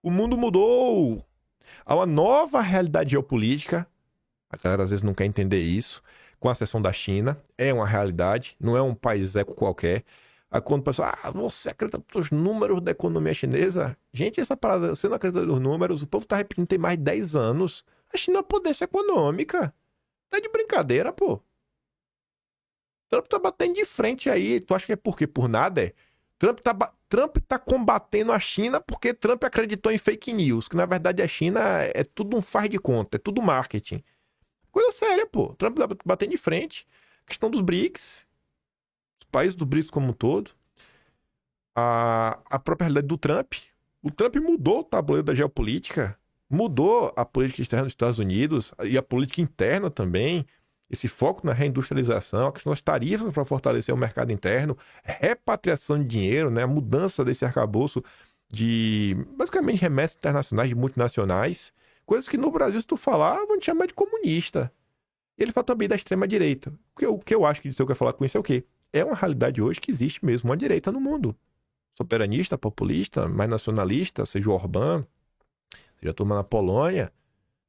O mundo mudou. Há uma nova realidade geopolítica. A galera às vezes não quer entender isso. Com a exceção da China, é uma realidade, não é um país eco qualquer. Aí quando o pessoal, você acredita nos números da economia chinesa? Gente, essa parada, você não acredita nos números? O povo tá repetindo tem mais de 10 anos. A China é uma potência econômica. Tá de brincadeira, pô. Trump tá batendo de frente aí. Tu acha que é por quê? Por nada, é? Trump tá combatendo a China porque Trump acreditou em fake news, que na verdade a China é tudo um faz de conta, é tudo marketing. Coisa séria, pô. Trump tá batendo de frente. A questão dos BRICS, os países do BRICS como um todo, a própria realidade do Trump. O Trump mudou o tabuleiro da geopolítica, mudou a política externa dos Estados Unidos e a política interna também. Esse foco na reindustrialização, a questão das tarifas para fortalecer o mercado interno, repatriação de dinheiro, né? A mudança desse arcabouço de, basicamente, remessas internacionais de multinacionais, coisas que no Brasil, se tu falar, vão te chamar de comunista. E ele fala também da extrema-direita. O que eu acho que eu quero falar com isso é o quê? É uma realidade hoje que existe mesmo uma direita no mundo. Soberanista, populista, mais nacionalista, seja o Orbán, seja a turma na Polônia,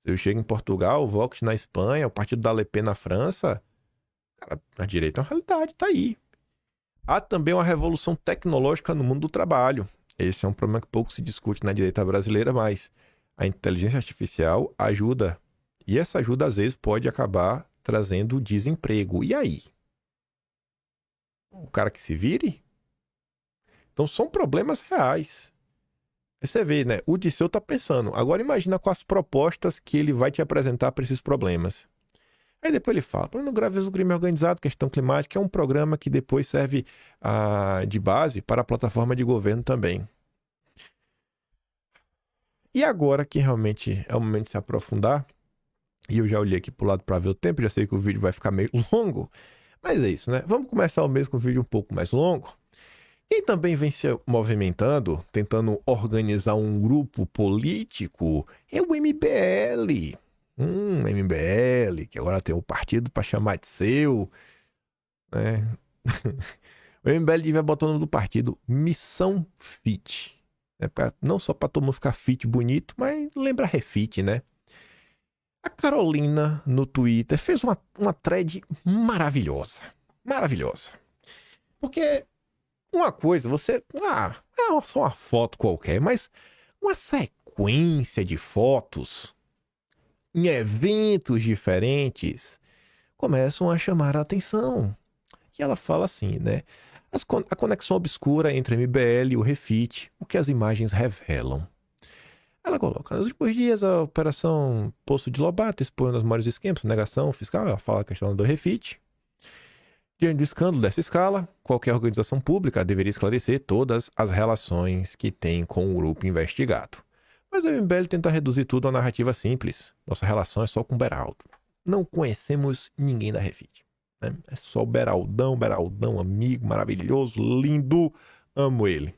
Se eu chego em Portugal, o Vox na Espanha, o Partido da Le Pen na França, cara, a direita é uma realidade, tá aí. Há também uma revolução tecnológica no mundo do trabalho. Esse é um problema que pouco se discute na direita brasileira, mas a inteligência artificial ajuda. E essa ajuda, às vezes, pode acabar trazendo desemprego. E aí? O cara que se vire? Então, são problemas reais. Aí você vê, né? O Disseu tá pensando. Agora imagina com as propostas que ele vai te apresentar para esses problemas. Aí depois ele fala, Plano Graves do Crime Organizado, Questão Climática, é um programa que depois serve de base para a plataforma de governo também. E agora que realmente é o momento de se aprofundar, e eu já olhei aqui pro lado para ver o tempo, já sei que o vídeo vai ficar meio longo, mas é isso, né? Vamos começar o mês com um vídeo um pouco mais longo. Quem também vem se movimentando, tentando organizar um grupo político, é o MBL. MBL, que agora tem o partido para chamar de seu, né? O MBL devia botar o nome do partido Missão Fit. Né? Não só para todo mundo ficar fit bonito, mas lembra refit, né? A Carolina, no Twitter, fez uma thread maravilhosa. Maravilhosa. Porque uma coisa, é só uma foto qualquer, mas uma sequência de fotos em eventos diferentes começam a chamar a atenção. E ela fala assim, né? A conexão obscura entre MBL e o Refit, o que as imagens revelam. Ela coloca, nos últimos dias, a operação Poço de Lobato expõe os maiores esquemas, negação fiscal, ela fala a questão do Refit. Diante do escândalo dessa escala, qualquer organização pública deveria esclarecer todas as relações que tem com o grupo investigado. Mas a MBL tenta reduzir tudo a uma narrativa simples. Nossa relação é só com o Beraldo. Não conhecemos ninguém da Refit. Né? É só o Beraldão, amigo, maravilhoso, lindo, amo ele.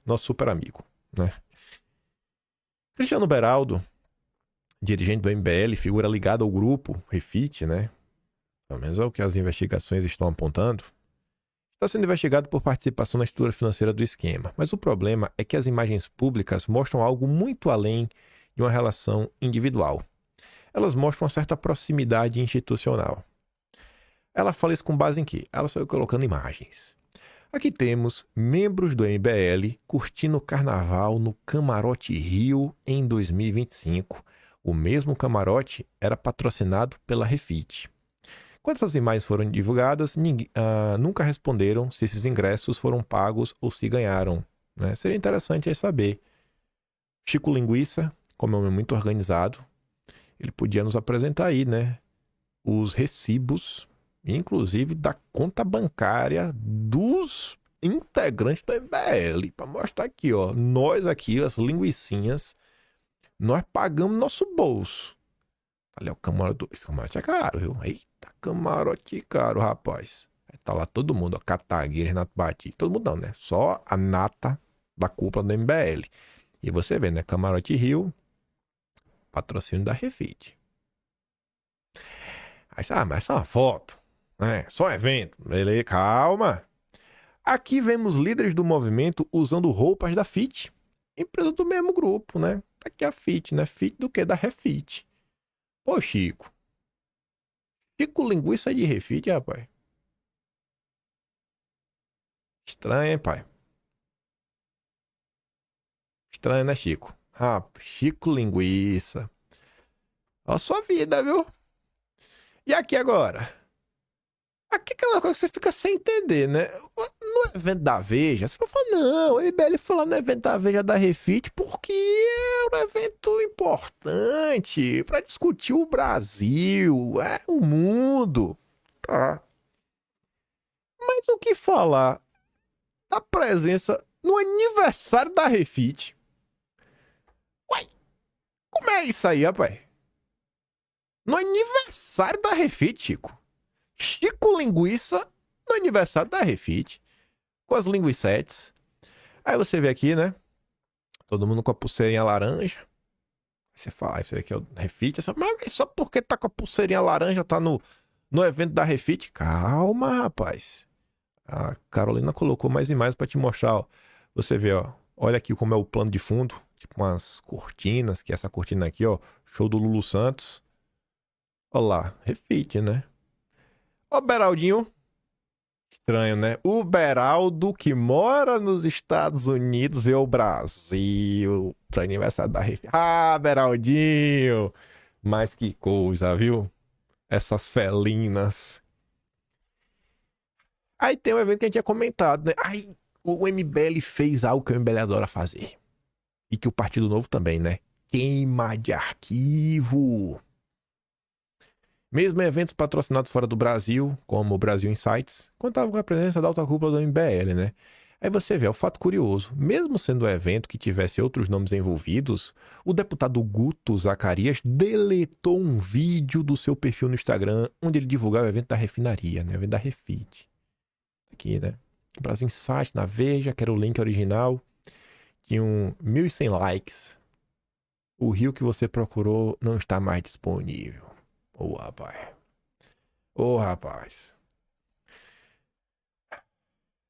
Nosso super amigo. Né? Cristiano Beraldo, dirigente do MBL, figura ligada ao grupo Refit, né? Pelo menos é o que as investigações estão apontando. Está sendo investigado por participação na estrutura financeira do esquema. Mas o problema é que as imagens públicas mostram algo muito além de uma relação individual. Elas mostram uma certa proximidade institucional. Ela fala isso com base em quê? Ela saiu colocando imagens. Aqui temos membros do MBL curtindo o carnaval no Camarote Rio em 2025. O mesmo camarote era patrocinado pela Refit. Quando essas imagens foram divulgadas, nunca responderam se esses ingressos foram pagos ou se ganharam. Né? Seria interessante aí saber. Chico Linguiça, como é um homem muito organizado, ele podia nos apresentar aí, né? Os recibos, inclusive da conta bancária dos integrantes do MBL. Para mostrar aqui, ó. Nós aqui, as linguicinhas, nós pagamos nosso bolso. Ali, ó, o camarote. Esse camarote é caro, viu? Eita, camarote caro, rapaz. Aí tá lá todo mundo, ó. Kataguiri, Renato Bati. Todo mundo não, né? Só a nata da cúpula do MBL. E você vê, né? Camarote Rio, patrocínio da Refit. Aí, mas é uma foto, né? Só um evento. Beleza, calma. Aqui vemos líderes do movimento usando roupas da Fit. Empresa do mesmo grupo, né? Tá aqui a Fit, né? Fit do que? Da Refit. Ô, Chico. Chico Linguiça de Refit, rapaz. Estranho, hein, pai? Estranho, né, Chico? Chico Linguiça. Olha a sua vida, viu? E aqui agora? Aqui é aquela coisa que você fica sem entender, né? No evento da Veja, você vai falar, não, o MBL foi lá no evento da Veja da Refit porque é um evento importante para discutir o Brasil, o mundo. Tá. Mas o que falar da presença no aniversário da Refit? Uai, como é isso aí, rapaz? No aniversário da Refit, Chico. Chico Linguiça no aniversário da Refit. Com as linguicetes. Aí você vê aqui, né? Todo mundo com a pulseirinha laranja. Você fala, aí você vê aqui é o Refit. Você fala, mas só porque tá com a pulseirinha laranja, tá no evento da Refit? Calma, rapaz. A Carolina colocou mais imagens pra te mostrar, ó. Você vê, ó. Olha aqui como é o plano de fundo. tipo umas cortinas, que essa cortina aqui, ó, show do Lulu Santos. Olha lá, refit, né? Ó, Beraldinho. Estranho, né? O Beraldo, que mora nos Estados Unidos, veio ao Brasil para aniversário da refit. Ah, Beraldinho! Mas que coisa, viu? Essas felinas. Aí tem um evento que a gente tinha comentado, né? Aí o MBL fez algo que o MBL adora fazer. E que o Partido Novo também, né? Queima de arquivo. Mesmo em eventos patrocinados fora do Brasil, como o Brasil Insights, contavam com a presença da alta cúpula do MBL, né? Aí você vê, é um fato curioso. Mesmo sendo um evento que tivesse outros nomes envolvidos, o deputado Guto Zacarias deletou um vídeo do seu perfil no Instagram, onde ele divulgava o evento da refinaria, né? O evento da Refit. Aqui, né? Brasil Insights, na Veja, que era o link original. Tinham 1.100 likes. O rio que você procurou não está mais disponível. Ô, rapaz. Ô, rapaz.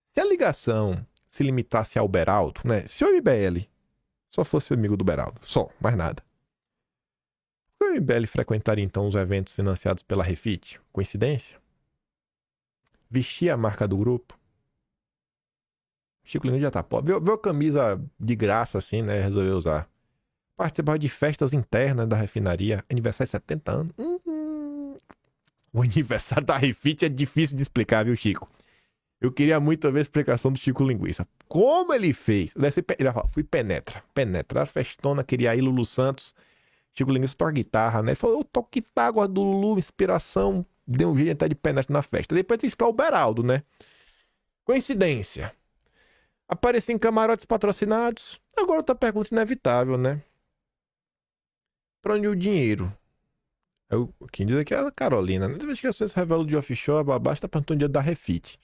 Se a ligação se limitasse ao Beraldo, né? Se o MBL só fosse amigo do Beraldo, só, mais nada. O MBL frequentaria então os eventos financiados pela Refit? Coincidência? Vestia a marca do grupo? Chico Lindo já tá pobre. Viu a camisa de graça assim, né? Resolveu usar. Participava de festas internas da refinaria. Aniversário de 70 anos. O aniversário da Refit é difícil de explicar, viu, Chico? Eu queria muito ver a explicação do Chico Linguiça. Como ele fez? Ele fala, fui penetra. Penetra. A festona, queria ir Lulu Santos. Chico Linguiça toca guitarra, né? Ele falou, eu toco guitarra, gosto do Lulu, inspiração. Deu um jeito de entrar de penetra na festa. Depois tem que explicar o Beraldo, né? Coincidência. Aparecer em camarotes patrocinados. Agora outra pergunta inevitável, né? Pra onde o dinheiro? Quem diz aqui é a Carolina. Nas investigações revelam de offshore, a babá está perguntando o dinheiro da Refit.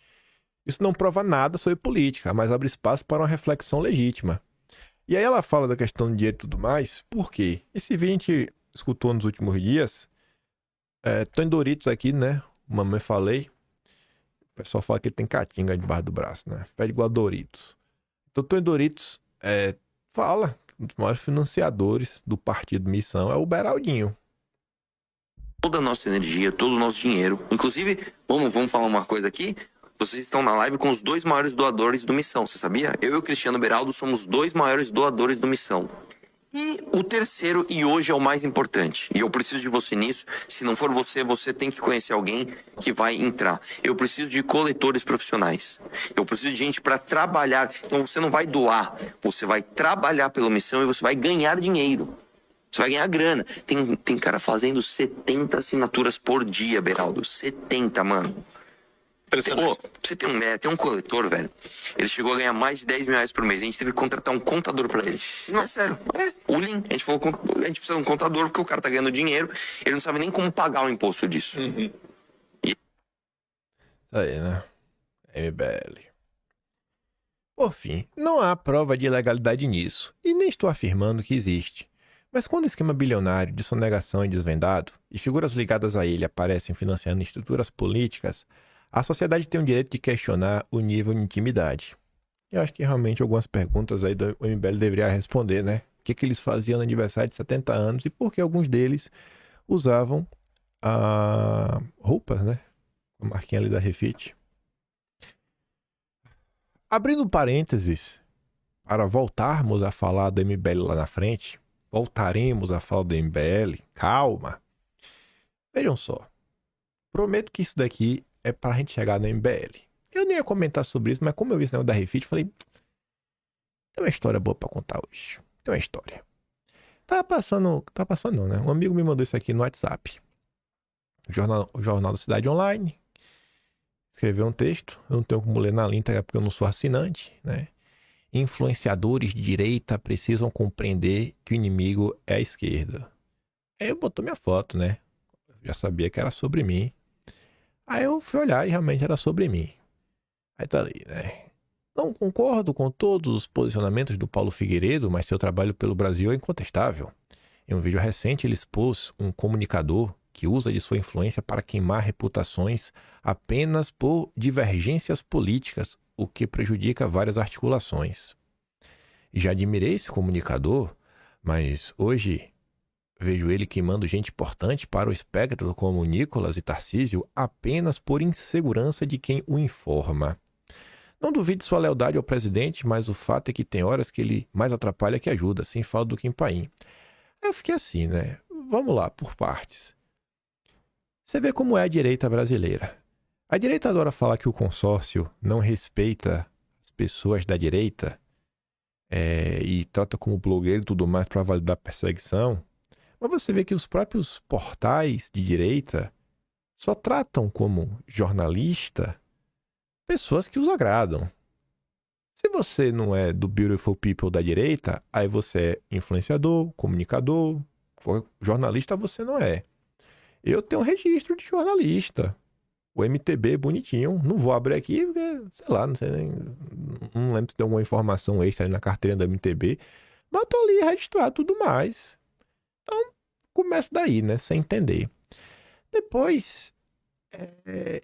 Isso não prova nada sobre política, mas abre espaço para uma reflexão legítima. E aí ela fala da questão do dinheiro e tudo mais, por quê? Esse vídeo a gente escutou nos últimos dias. Tô em Doritos aqui, né? Mamãe falei. O pessoal fala que ele tem caatinga debaixo do braço, né? Pede igual a Doritos. Então, Tô em Doritos fala que um dos maiores financiadores do partido Missão é o Beraldinho. Toda a nossa energia, todo o nosso dinheiro. Inclusive, vamos falar uma coisa aqui. Vocês estão na live com os 2 maiores doadores do Missão, você sabia? Eu e o Cristiano Beraldo somos os 2 maiores doadores do Missão. E o terceiro, e hoje é o mais importante, e eu preciso de você nisso. Se não for você, você tem que conhecer alguém que vai entrar. Eu preciso de coletores profissionais. Eu preciso de gente para trabalhar. Então você não vai doar, você vai trabalhar pela Missão e você vai ganhar dinheiro. Você vai ganhar grana. Tem cara fazendo 70 assinaturas por dia, Beraldo. 70, mano. Você tem um coletor, velho. Ele chegou a ganhar mais de 10 mil reais por mês. A gente teve que contratar um contador pra ele. Não, é sério. O Lin. A gente falou, a gente precisa de um contador porque o cara tá ganhando dinheiro. Ele não sabe nem como pagar o imposto disso. Isso aí, né? MBL. Por fim, não há prova de ilegalidade nisso. E nem estou afirmando que existe. Mas quando o esquema bilionário de sonegação é desvendado e figuras ligadas a ele aparecem financiando estruturas políticas, a sociedade tem o direito de questionar o nível de intimidade. Eu acho que realmente algumas perguntas aí do MBL deveria responder, né? O que eles faziam no aniversário de 70 anos e por que alguns deles usavam roupas, né? A marquinha ali da Refit. Abrindo parênteses, para voltarmos a falar do MBL lá na frente, voltaremos a falar do MBL, calma. Vejam só, prometo que isso daqui é pra gente chegar no MBL. Eu nem ia comentar sobre isso, mas como eu vi esse negócio da Refit, falei, tem uma história boa pra contar hoje. Tem uma história. Tá passando não, né? Um amigo me mandou isso aqui no WhatsApp. O jornal da Cidade Online. Escreveu um texto, eu não tenho como ler na íntegra porque eu não sou assinante, né? Influenciadores de direita precisam compreender que o inimigo é a esquerda. Aí eu botou minha foto, né? Eu já sabia que era sobre mim. Aí eu fui olhar e realmente era sobre mim. Aí tá ali, né? Não concordo com todos os posicionamentos do Paulo Figueiredo, mas seu trabalho pelo Brasil é incontestável. Em um vídeo recente ele expôs um comunicador que usa de sua influência para queimar reputações apenas por divergências políticas, o que prejudica várias articulações. E já admirei esse comunicador Mas hoje vejo ele queimando gente importante para o espectro como Nicolas e Tarcísio apenas por insegurança de quem o informa. Não duvide sua lealdade ao presidente, mas o fato é que tem horas que ele mais atrapalha que ajuda, assim fala do Kim Paim. Eu fiquei assim, né? Vamos lá, por partes. Você vê como é a direita brasileira. A direita adora falar que o consórcio não respeita as pessoas da direita e trata como blogueiro e tudo mais para validar a perseguição. Mas você vê que os próprios portais de direita só tratam como jornalista pessoas que os agradam. Se você não é do beautiful people da direita, aí você é influenciador, comunicador, jornalista você não é. Eu tenho um registro de jornalista. O MTB bonitinho. Não vou abrir aqui porque, sei lá, não sei nem... Não lembro se tem alguma informação extra aí na carteira do MTB. Mas tô ali registrado e tudo mais. Então, começo daí, né? Sem entender. Depois,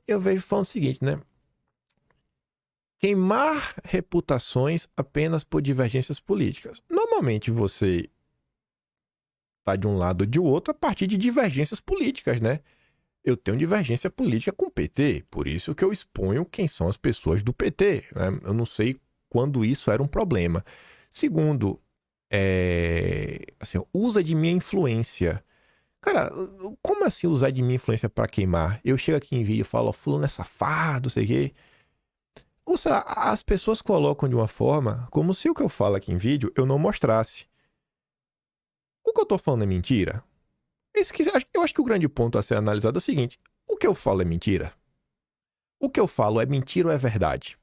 eu vejo falando o seguinte, né? Queimar reputações apenas por divergências políticas. Normalmente você tá de um lado ou de outro a partir de divergências políticas, né? Eu tenho divergência política com o PT, por isso que eu exponho quem são as pessoas do PT, né? Eu não sei quando isso era um problema. Segundo, assim, usa de minha influência. Cara, como assim usar de minha influência para queimar? Eu chego aqui em vídeo e falo, fulano é safado, sei o quê. Ou seja, as pessoas colocam de uma forma como se o que eu falo aqui em vídeo eu não mostrasse. O que eu tô falando é mentira? Eu acho que o grande ponto a ser analisado é o seguinte: o que eu falo é mentira? O que eu falo é mentira ou é verdade?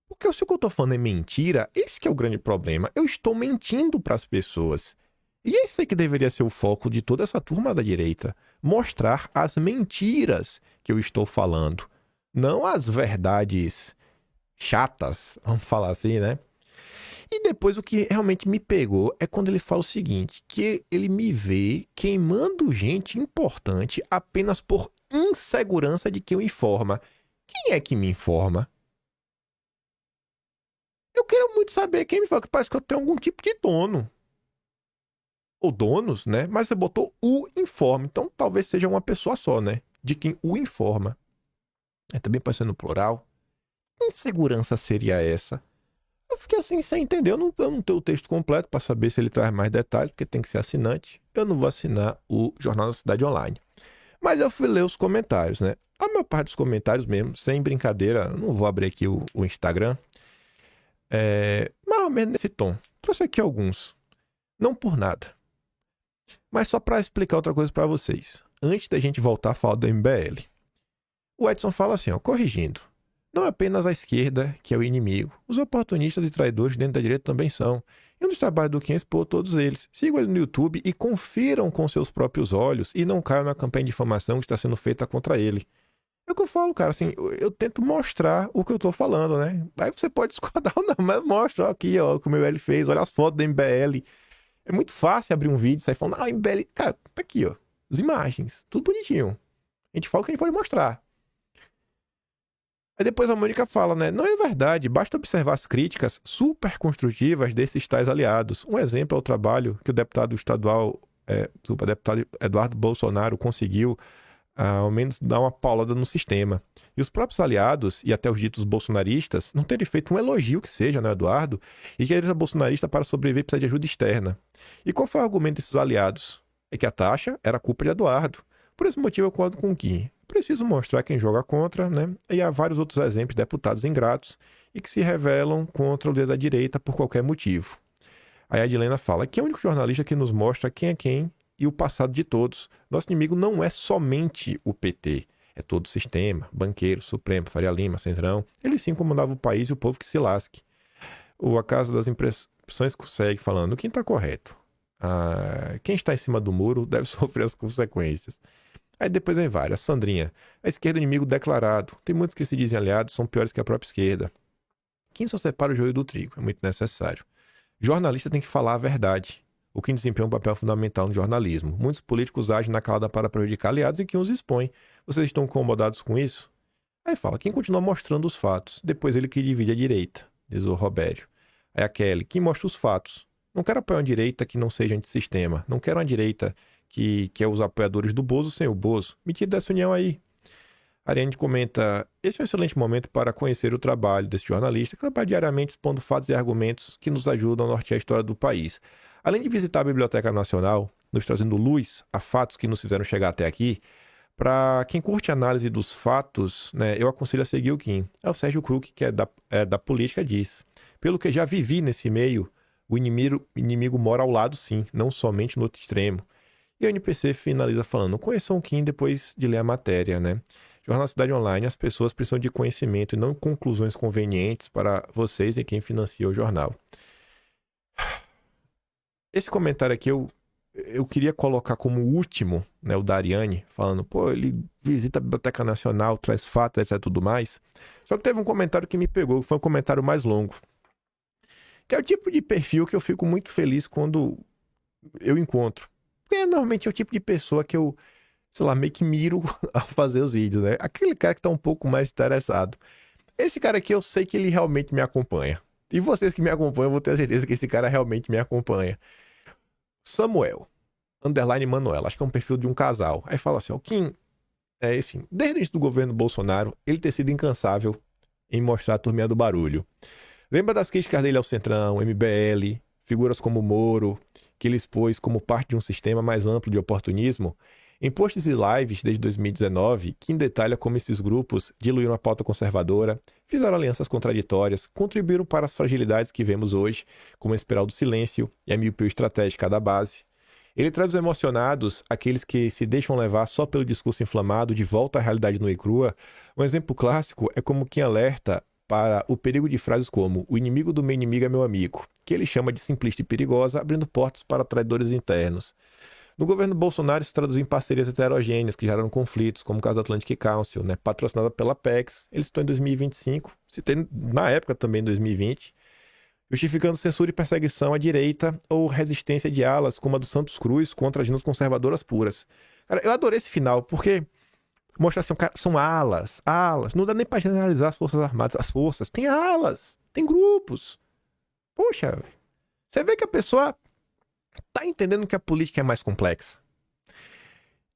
Porque se o que eu tô falando é mentira, esse que é o grande problema. Eu estou mentindo para as pessoas. E esse é que deveria ser o foco de toda essa turma da direita. Mostrar as mentiras que eu estou falando. Não as verdades chatas, vamos falar assim, né? E depois o que realmente me pegou é quando ele fala o seguinte, que ele me vê queimando gente importante apenas por insegurança de quem o informa. Quem é que me informa? Eu quero muito saber quem me informa, que parece que eu tenho algum tipo de dono. Ou donos, né? Mas você botou o informa, então talvez seja uma pessoa só, né? De quem o informa. Também pode ser no plural. Que insegurança seria essa? Eu fiquei assim, sem entender. Eu não tenho o texto completo para saber se ele traz mais detalhes, porque tem que ser assinante. Eu não vou assinar o Jornal da Cidade Online. Mas eu fui ler os comentários, né? A maior parte dos comentários mesmo, sem brincadeira, não vou abrir aqui o Instagram. Mais ou menos nesse tom. Trouxe aqui alguns. Não por nada. Mas só para explicar outra coisa para vocês. Antes da gente voltar a falar do MBL. O Edson fala assim, ó, corrigindo. Não é apenas a esquerda que é o inimigo. Os oportunistas e traidores dentro da direita também são. E um dos trabalhos do Kim é expor todos eles. Sigam ele no YouTube e confiram com seus próprios olhos e não caiam na campanha de difamação que está sendo feita contra ele. É o que eu falo, cara, assim, eu tento mostrar o que eu tô falando, né? Aí você pode discordar ou não, mas mostra, ó, aqui, ó, o que o MBL fez, olha as fotos do MBL. É muito fácil abrir um vídeo e sair falando, ah, MBL, cara, tá aqui, ó, as imagens, tudo bonitinho. A gente fala o que a gente pode mostrar. Aí depois a Mônica fala, né? Não é verdade, basta observar as críticas super construtivas desses tais aliados. Um exemplo é o trabalho que o deputado estadual, deputado Eduardo Bolsonaro conseguiu, ao menos dar uma paulada no sistema. E os próprios aliados, e até os ditos bolsonaristas, não terem feito um elogio que seja, né, Eduardo? E que ele é bolsonarista para sobreviver precisa de ajuda externa. E qual foi o argumento desses aliados? É que a taxa era culpa de Eduardo. Por esse motivo eu concordo com o Kim. Preciso mostrar quem joga contra, né? E há vários outros exemplos de deputados ingratos e que se revelam contra o líder da direita por qualquer motivo. Aí a Adilena fala que é o único jornalista que nos mostra quem é quem e o passado de todos. Nosso inimigo não é somente o PT, é todo o sistema, banqueiro, Supremo, Faria Lima, Centrão. Ele sim comandava o país e o povo que se lasque. O acaso das impressões consegue falando, quem está correto? Quem está em cima do muro deve sofrer as consequências. Aí depois vem várias. Sandrinha, a esquerda é inimigo declarado. Tem muitos que se dizem aliados, são piores que a própria esquerda. Quem só separa o joio do trigo? É muito necessário. Jornalista tem que falar a verdade. O que desempenha um papel fundamental no jornalismo. Muitos políticos agem na cauda para prejudicar aliados e que os expõem. Vocês estão incomodados com isso? Aí fala, quem continua mostrando os fatos? Depois ele que divide a direita, diz o Robério. Aí a Kelly, quem mostra os fatos? Não quero apoiar uma direita que não seja antissistema. Não quero uma direita que é os apoiadores do Bozo sem o Bozo. Me tire dessa união aí. Ariane comenta: esse é um excelente momento para conhecer o trabalho desse jornalista, que trabalha diariamente expondo fatos e argumentos que nos ajudam a nortear a história do país. Além de visitar a Biblioteca Nacional, nos trazendo luz a fatos que nos fizeram chegar até aqui, para quem curte a análise dos fatos, né, eu aconselho a seguir o Kim. É o Sérgio Kruk, que é da política, diz: pelo que já vivi nesse meio, o inimigo mora ao lado, sim, não somente no outro extremo. E a NPC finaliza falando: conheçam o Kim depois de ler a matéria, né? Jornal Cidade Online, as pessoas precisam de conhecimento e não conclusões convenientes para vocês e quem financia o jornal. Esse comentário aqui eu queria colocar como último, né, o da Ariane, falando: pô, ele visita a Biblioteca Nacional, traz fatos, etc, tudo mais. Só que teve um comentário que me pegou, que foi um comentário mais longo. Que é o tipo de perfil que eu fico muito feliz quando eu encontro. Porque normalmente é o tipo de pessoa que eu, sei lá, meio que miro ao fazer os vídeos, né? Aquele cara que tá um pouco mais interessado. Esse cara aqui eu sei que ele realmente me acompanha. E vocês que me acompanham, eu vou ter a certeza que esse cara realmente me acompanha. Samuel, _ Manuel, acho que é um perfil de um casal. Aí fala assim: o Kim, assim, desde o início do governo Bolsonaro, ele ter sido incansável em mostrar a turminha do barulho. Lembra das críticas dele ao Centrão, MBL, figuras como Moro, que ele expôs como parte de um sistema mais amplo de oportunismo? Em posts e lives desde 2019, Kim detalha como esses grupos diluíram a pauta conservadora, fizeram alianças contraditórias, contribuíram para as fragilidades que vemos hoje, como a espiral do silêncio e a miopia estratégica da base. Ele traz os emocionados, aqueles que se deixam levar só pelo discurso inflamado de volta à realidade nua e crua. Um exemplo clássico é como Kim alerta para o perigo de frases como: o inimigo do meu inimigo é meu amigo, que ele chama de simplista e perigosa, abrindo portas para traidores internos. No governo Bolsonaro, se traduziu em parcerias heterogêneas que geraram conflitos, como o caso do Atlantic Council, né, patrocinada pela Apex. Eles estão em 2025, citei na época também em 2020, justificando censura e perseguição à direita ou resistência de alas, como a do Santos Cruz, contra agendas conservadoras puras. Cara, eu adorei esse final, porque mostra assim, cara, são alas. Não dá nem pra generalizar as Forças Armadas. As forças, tem alas, tem grupos. Poxa, você vê que a pessoa tá entendendo que a política é mais complexa.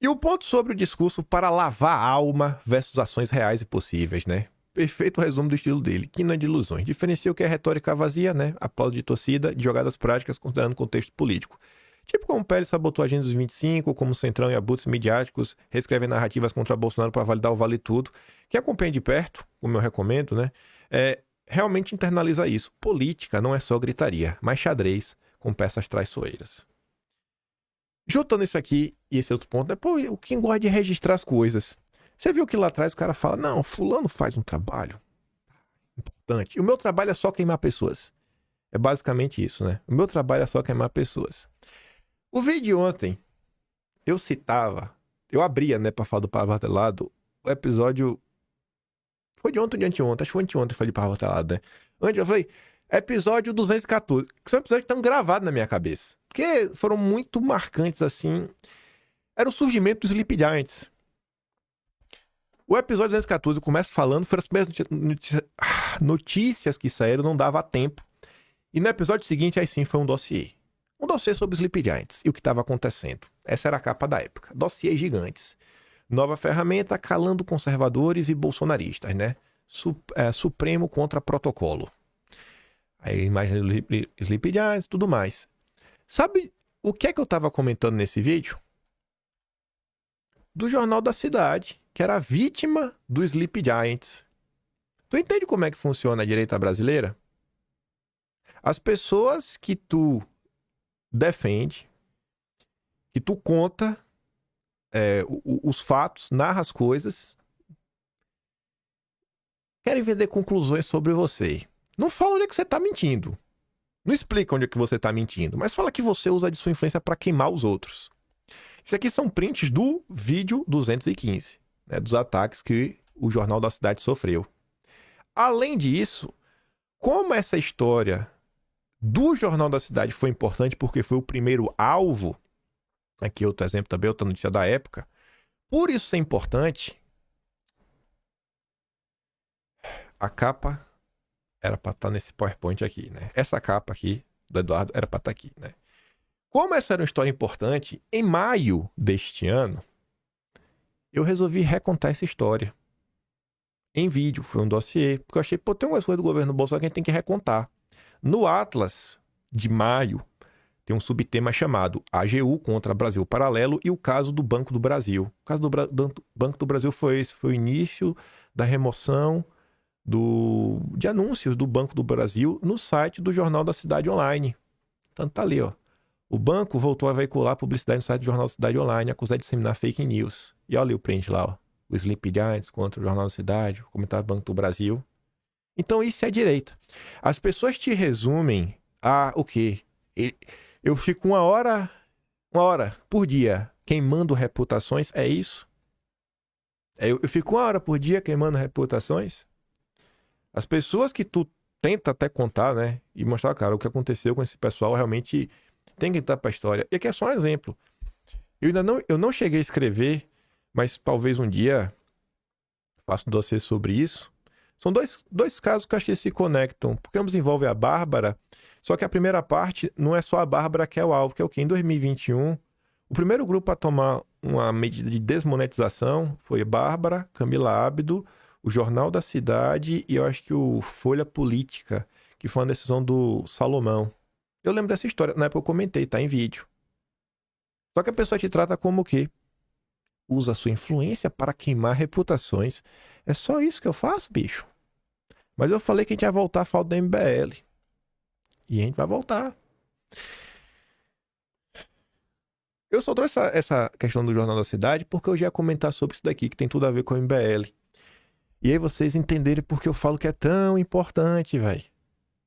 E o ponto sobre o discurso para lavar a alma versus ações reais e possíveis, né? Perfeito resumo do estilo dele, que não é de ilusões. Diferencia o que é retórica vazia, né? Aplauso de torcida, de jogadas práticas, considerando o contexto político. Tipo como o PL sabotou a agenda dos 25, como o Centrão e abusos midiáticos reescrevem narrativas contra Bolsonaro para validar o vale tudo. Quem acompanha de perto, como eu recomendo, né? Realmente internaliza isso. Política não é só gritaria, mas xadrez com peças traiçoeiras. Juntando isso aqui e esse outro ponto, né? Pô, o Kim gosta de registrar as coisas. Você viu que lá atrás o cara fala: não, fulano faz um trabalho importante. E o meu trabalho é só queimar pessoas. É basicamente isso, né? O meu trabalho é só queimar pessoas. O vídeo de ontem, eu abria, né, pra falar do Pavo Martelado, o episódio... Foi de ontem ou de anteontem? Acho que foi anteontem que eu falei de Pavo Martelado, né? Antes eu falei, episódio 214, que são episódios que estão gravados na minha cabeça. Porque foram muito marcantes, assim. Era o surgimento dos Sleep Giants. O episódio 214 começa falando, foram as primeiras notícias que saíram, não dava tempo. E no episódio seguinte, aí sim, foi um dossiê. Um dossiê sobre os Sleep Giants e o que estava acontecendo. Essa era a capa da época. Dossiês gigantes. Nova ferramenta calando conservadores e bolsonaristas, né? Supremo contra protocolo. Aí imagem do Sleep Giants e tudo mais. Sabe o que é que eu estava comentando nesse vídeo? Do Jornal da Cidade, que era a vítima do Sleep Giants. Tu entende como é que funciona a direita brasileira? As pessoas que tu defende, que tu conta os fatos, narra as coisas, querem vender conclusões sobre você. Não fala onde é que você tá mentindo. Não explica onde é que você tá mentindo, mas fala que você usa de sua influência para queimar os outros. Isso aqui são prints do vídeo 215, né, dos ataques que o Jornal da Cidade sofreu. Além disso, como essa história do Jornal da Cidade foi importante porque foi o primeiro alvo, aqui outro exemplo também, outra notícia da época, por isso ser importante, a capa era para estar nesse PowerPoint aqui, né? Essa capa aqui do Eduardo era para estar aqui, né? Como essa era uma história importante, em maio deste ano, eu resolvi recontar essa história em vídeo. Foi um dossiê, porque eu achei, pô, tem algumas coisas do governo Bolsonaro que a gente tem que recontar. No Atlas de maio, tem um subtema chamado AGU contra Brasil Paralelo e o caso do Banco do Brasil. O caso do Banco do Brasil foi esse, foi o início da remoção de anúncios do Banco do Brasil no site do Jornal da Cidade Online. Então tá ali, ó. O banco voltou a veicular publicidade no site do Jornal da Cidade Online, acusado de disseminar fake news. E olha ali o print lá, ó. O Sleep Giants contra o Jornal da Cidade, o comentário do Banco do Brasil. Então isso é direita. As pessoas te resumem a o quê? Eu fico uma hora por dia queimando reputações, é isso? Eu fico uma hora por dia queimando reputações? As pessoas que tu tenta até contar, né? E mostrar, cara, o que aconteceu com esse pessoal realmente tem que entrar pra história. E aqui é só um exemplo. Eu não cheguei a escrever, mas talvez um dia faço um dossiê sobre isso. São dois casos que eu acho que se conectam, porque ambos envolvem a Bárbara, só que a primeira parte não é só a Bárbara que é o alvo, que é o que? Em 2021, o primeiro grupo a tomar uma medida de desmonetização foi Bárbara, Camila Abdo, o Jornal da Cidade e eu acho que o Folha Política, que foi uma decisão do Salomão. Eu lembro dessa história, na época eu comentei, tá em vídeo. Só que a pessoa te trata como o quê? Usa a sua influência para queimar reputações. É só isso que eu faço, bicho. Mas eu falei que a gente ia voltar a falar do MBL. E a gente vai voltar. Eu só trouxe essa questão do Jornal da Cidade porque eu já ia comentar sobre isso daqui, que tem tudo a ver com o MBL. E aí vocês entenderem por que eu falo que é tão importante, velho.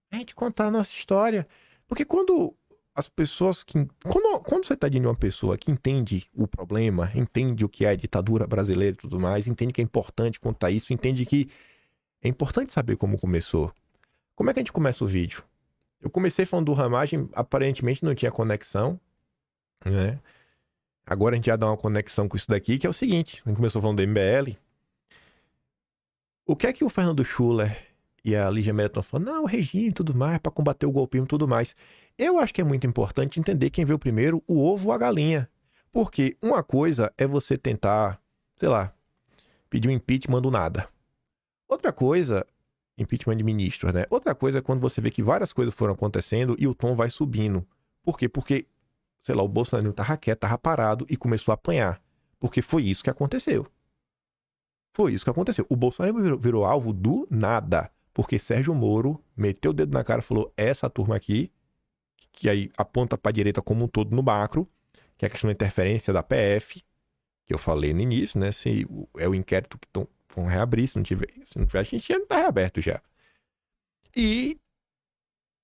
A gente contar a nossa história. Porque quando as pessoas que... Quando você tá diante de uma pessoa que entende o problema, entende o que é a ditadura brasileira e tudo mais, entende que é importante contar isso, entende que é importante saber como começou. Como é que a gente começa o vídeo? Eu comecei falando do Ramagem, aparentemente não tinha conexão, né? Agora a gente já dá uma conexão com isso daqui, que é o seguinte, a gente começou falando do MBL. O que é que o Fernando Schuller e a Lígia Mello estão falando? Não, o regime e tudo mais, para combater o golpismo e tudo mais. Eu acho que é muito importante entender quem veio primeiro, o ovo ou a galinha. Porque uma coisa é você tentar, sei lá, pedir um impeachment do nada. Outra coisa, impeachment de ministros, né? Outra coisa é quando você vê que várias coisas foram acontecendo e o tom vai subindo. Por quê? Porque, sei lá, o Bolsonaro tava quieto, tava parado e começou a apanhar. Porque foi isso que aconteceu. Foi isso que aconteceu. O Bolsonaro virou alvo do nada. Porque Sérgio Moro meteu o dedo na cara e falou, essa turma aqui, que aí aponta para a direita como um todo no macro, que é a questão da interferência da PF, que eu falei no início, né? Se é o inquérito que vão reabrir, se não tiver, a gente já está reaberto já. E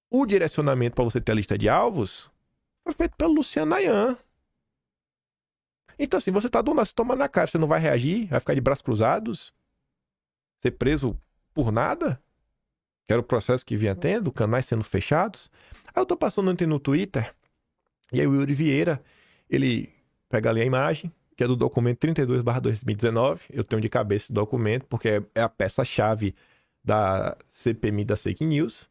o direcionamento para você ter a lista de alvos foi feito pelo Luciano Nayan. Então, assim, você tá do nada, você toma na cara, você não vai reagir, vai ficar de braços cruzados, ser preso por nada, que era o processo que vinha tendo, canais sendo fechados. Aí eu tô passando ontem no Twitter, e aí o Yuri Vieira, ele pega ali a imagem, que é do documento 32/2019, eu tenho de cabeça esse documento, porque é a peça-chave da CPMI das fake news.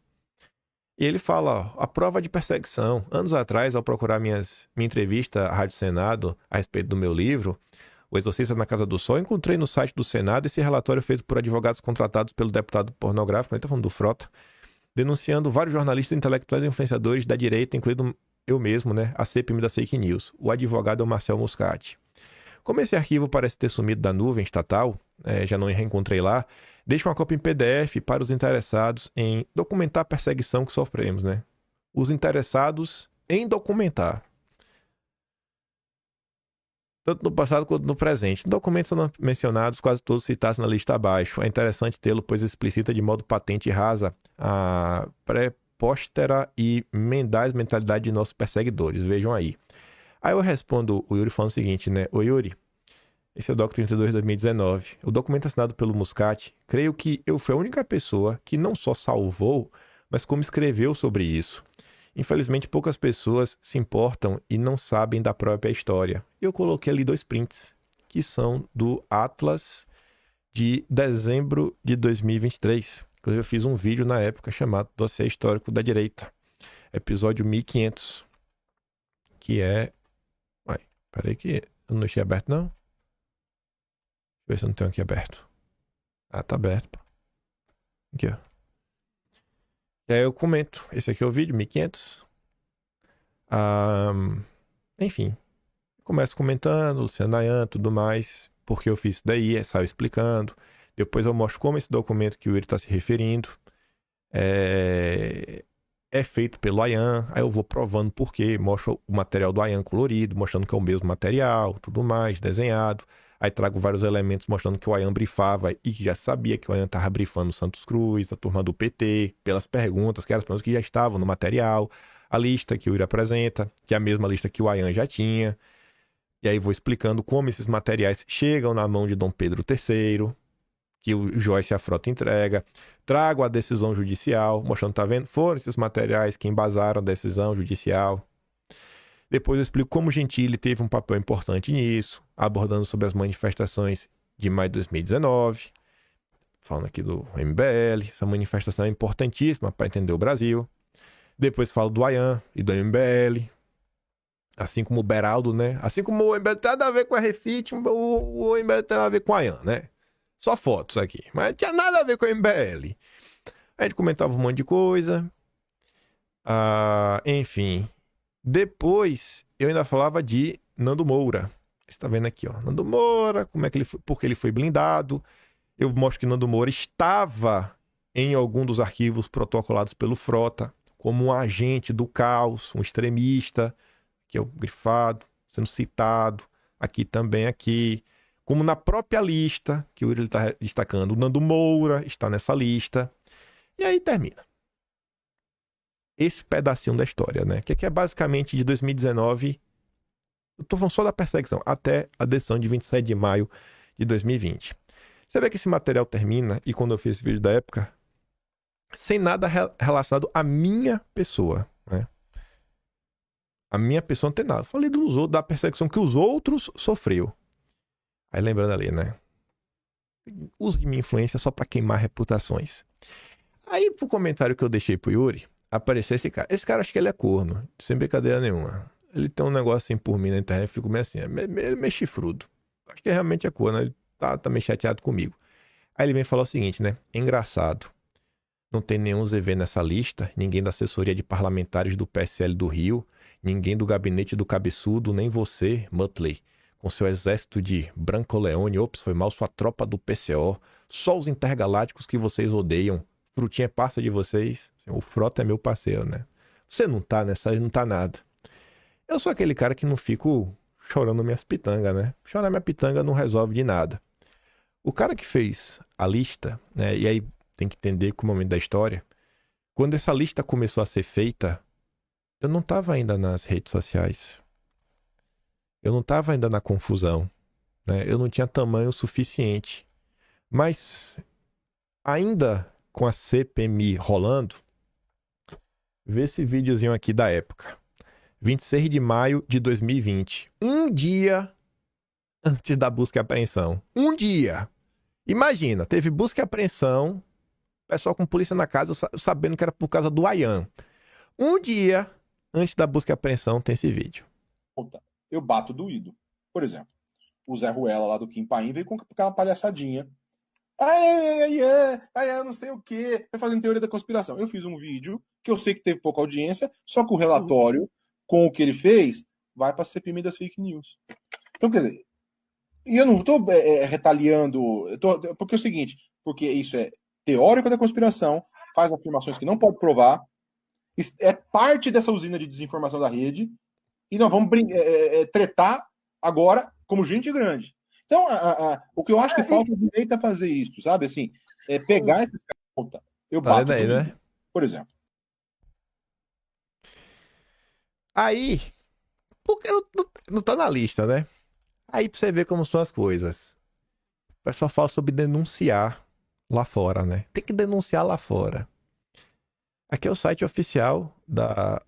E ele fala, ó, a prova de perseguição. Anos atrás, ao procurar minha entrevista à Rádio Senado a respeito do meu livro, O Exorcista na Casa do Sol, encontrei no site do Senado esse relatório feito por advogados contratados pelo deputado pornográfico, ele tá falando do Frota, denunciando vários jornalistas intelectuais e influenciadores da direita, incluindo eu mesmo, né, a CPMI das fake news. O advogado é o Marcel Muscati. Como esse arquivo parece ter sumido da nuvem estatal, já não reencontrei lá, deixo uma cópia em PDF para os interessados em documentar a perseguição que sofremos, né? Os interessados em documentar. Tanto no passado quanto no presente. Documentos são mencionados, quase todos citados na lista abaixo. É interessante tê-lo, pois explicita de modo patente e rasa a pré-póstera e mendaz mentalidade de nossos perseguidores. Vejam aí. Aí eu respondo o Yuri falando o seguinte, né? Ô Yuri, esse é o Doc 32 de 2019. O documento assinado pelo Muscati, creio que eu fui a única pessoa que não só salvou, mas como escreveu sobre isso. Infelizmente, poucas pessoas se importam e não sabem da própria história. Eu coloquei ali 2 prints, que são do Atlas de dezembro de 2023. Inclusive, eu fiz um vídeo na época chamado Dossiê Histórico da Direita. episódio 1500, que é... Ué, peraí que eu não deixei aberto, não? Deixa eu ver se eu não tenho aqui aberto. Ah, tá aberto, pô. Aqui, ó. E aí eu comento. Esse aqui é o vídeo, 1500. Enfim. Começo comentando, Luciano Dayan, tudo mais. Porque eu fiz isso daí, saio explicando. Depois eu mostro como esse documento que o Yuri está se referindo é feito pelo Ayan. Aí eu vou provando por quê. Mostro o material do Ayan colorido, mostrando que é o mesmo material, tudo mais, desenhado. Aí trago vários elementos mostrando que o Ayan brifava e que já sabia que o Ayan estava brifando o Santos Cruz, a turma do PT, pelas perguntas, que eram as perguntas que já estavam no material. A lista que o Yuri apresenta, que é a mesma lista que o Ayan já tinha. E aí vou explicando como esses materiais chegam na mão de Dom Pedro III, que o Joyce e a Frota entrega. Trago a decisão judicial, mostrando, tá vendo? Foram esses materiais que embasaram a decisão judicial. Depois eu explico como Gentili teve um papel importante nisso, abordando sobre as manifestações de maio de 2019, falando aqui do MBL, essa manifestação é importantíssima para entender o Brasil. Depois falo do Ayan e do MBL, assim como o Beraldo, né? Assim como o MBL tem nada a ver com a Refit, o MBL tem nada a ver com o Ayan, né? Só fotos aqui, mas não tinha nada a ver com o MBL. A gente comentava um monte de coisa. Enfim. Depois, eu ainda falava de Nando Moura. Você tá vendo aqui, ó. Nando Moura, como é que ele foi, porque ele foi blindado. Eu mostro que Nando Moura estava em algum dos arquivos protocolados pelo Frota, como um agente do caos, um extremista, que é o grifado, sendo citado, aqui também, aqui. Como na própria lista, que ele está destacando, o Nando Moura está nessa lista. E aí termina. Esse pedacinho da história, né? Que é basicamente de 2019, eu tô falando só da perseguição, até a decisão de 27 de maio de 2020. Você vê que esse material termina, e quando eu fiz esse vídeo da época, sem nada relacionado à minha pessoa, né? A minha pessoa não tem nada. Falei da perseguição que os outros sofreu. Aí lembrando ali, né? Uso de minha influência só pra queimar reputações. Aí, pro comentário que eu deixei pro Yuri, apareceu esse cara. Esse cara, acho que ele é corno, sem brincadeira nenhuma. Ele tem um negócio assim por mim na internet, eu fico meio assim, meio chifrudo. Acho que realmente é corno, ele tá meio chateado comigo. Aí ele vem falar o seguinte, né? Engraçado. Não tem nenhum ZV nessa lista, ninguém da assessoria de parlamentares do PSL do Rio, ninguém do gabinete do cabeçudo, nem você, Muttley, com seu exército de Brancoleone, foi mal, sua tropa do PCO, só os intergalácticos que vocês odeiam. Frutinha é parça de vocês. O Frota é meu parceiro, né? Você não tá nessa, não tá nada. Eu sou aquele cara que não fico chorando minhas pitangas, né? Chorar minha pitanga não resolve de nada. O cara que fez a lista, né? E aí tem que entender que o momento da história, quando essa lista começou a ser feita, eu não tava ainda nas redes sociais. Eu não tava ainda na confusão, né? Eu não tinha tamanho suficiente. Mas ainda com a CPMI rolando, vê esse videozinho aqui da época. 26 de maio de 2020. Um dia antes da busca e apreensão. Um dia. Imagina, teve busca e apreensão, pessoal com polícia na casa, sabendo que era por causa do Ayan. Um dia antes da busca e apreensão tem esse vídeo. Eu bato doído. Por exemplo, o Zé Ruela lá do Kim Paim veio com aquela palhaçadinha. Eu não sei o que. Vai fazendo teoria da conspiração. Eu fiz um vídeo que eu sei que teve pouca audiência, só que o relatório com o que ele fez vai para a CPMI das fake news. Então, quer dizer, e eu não estou retaliando, porque é o seguinte, porque isso é teórico da conspiração, faz afirmações que não pode provar, é parte dessa usina de desinformação da rede, e nós vamos tretar agora como gente grande. Então, o que eu acho que falta é direito a fazer isso, sabe? Assim, pegar esses caras, eu bato aí, né? Por exemplo. Aí, porque não tá na lista, né? Aí pra você ver como são as coisas. O pessoal fala sobre denunciar lá fora, né? Tem que denunciar lá fora. Aqui é o site oficial da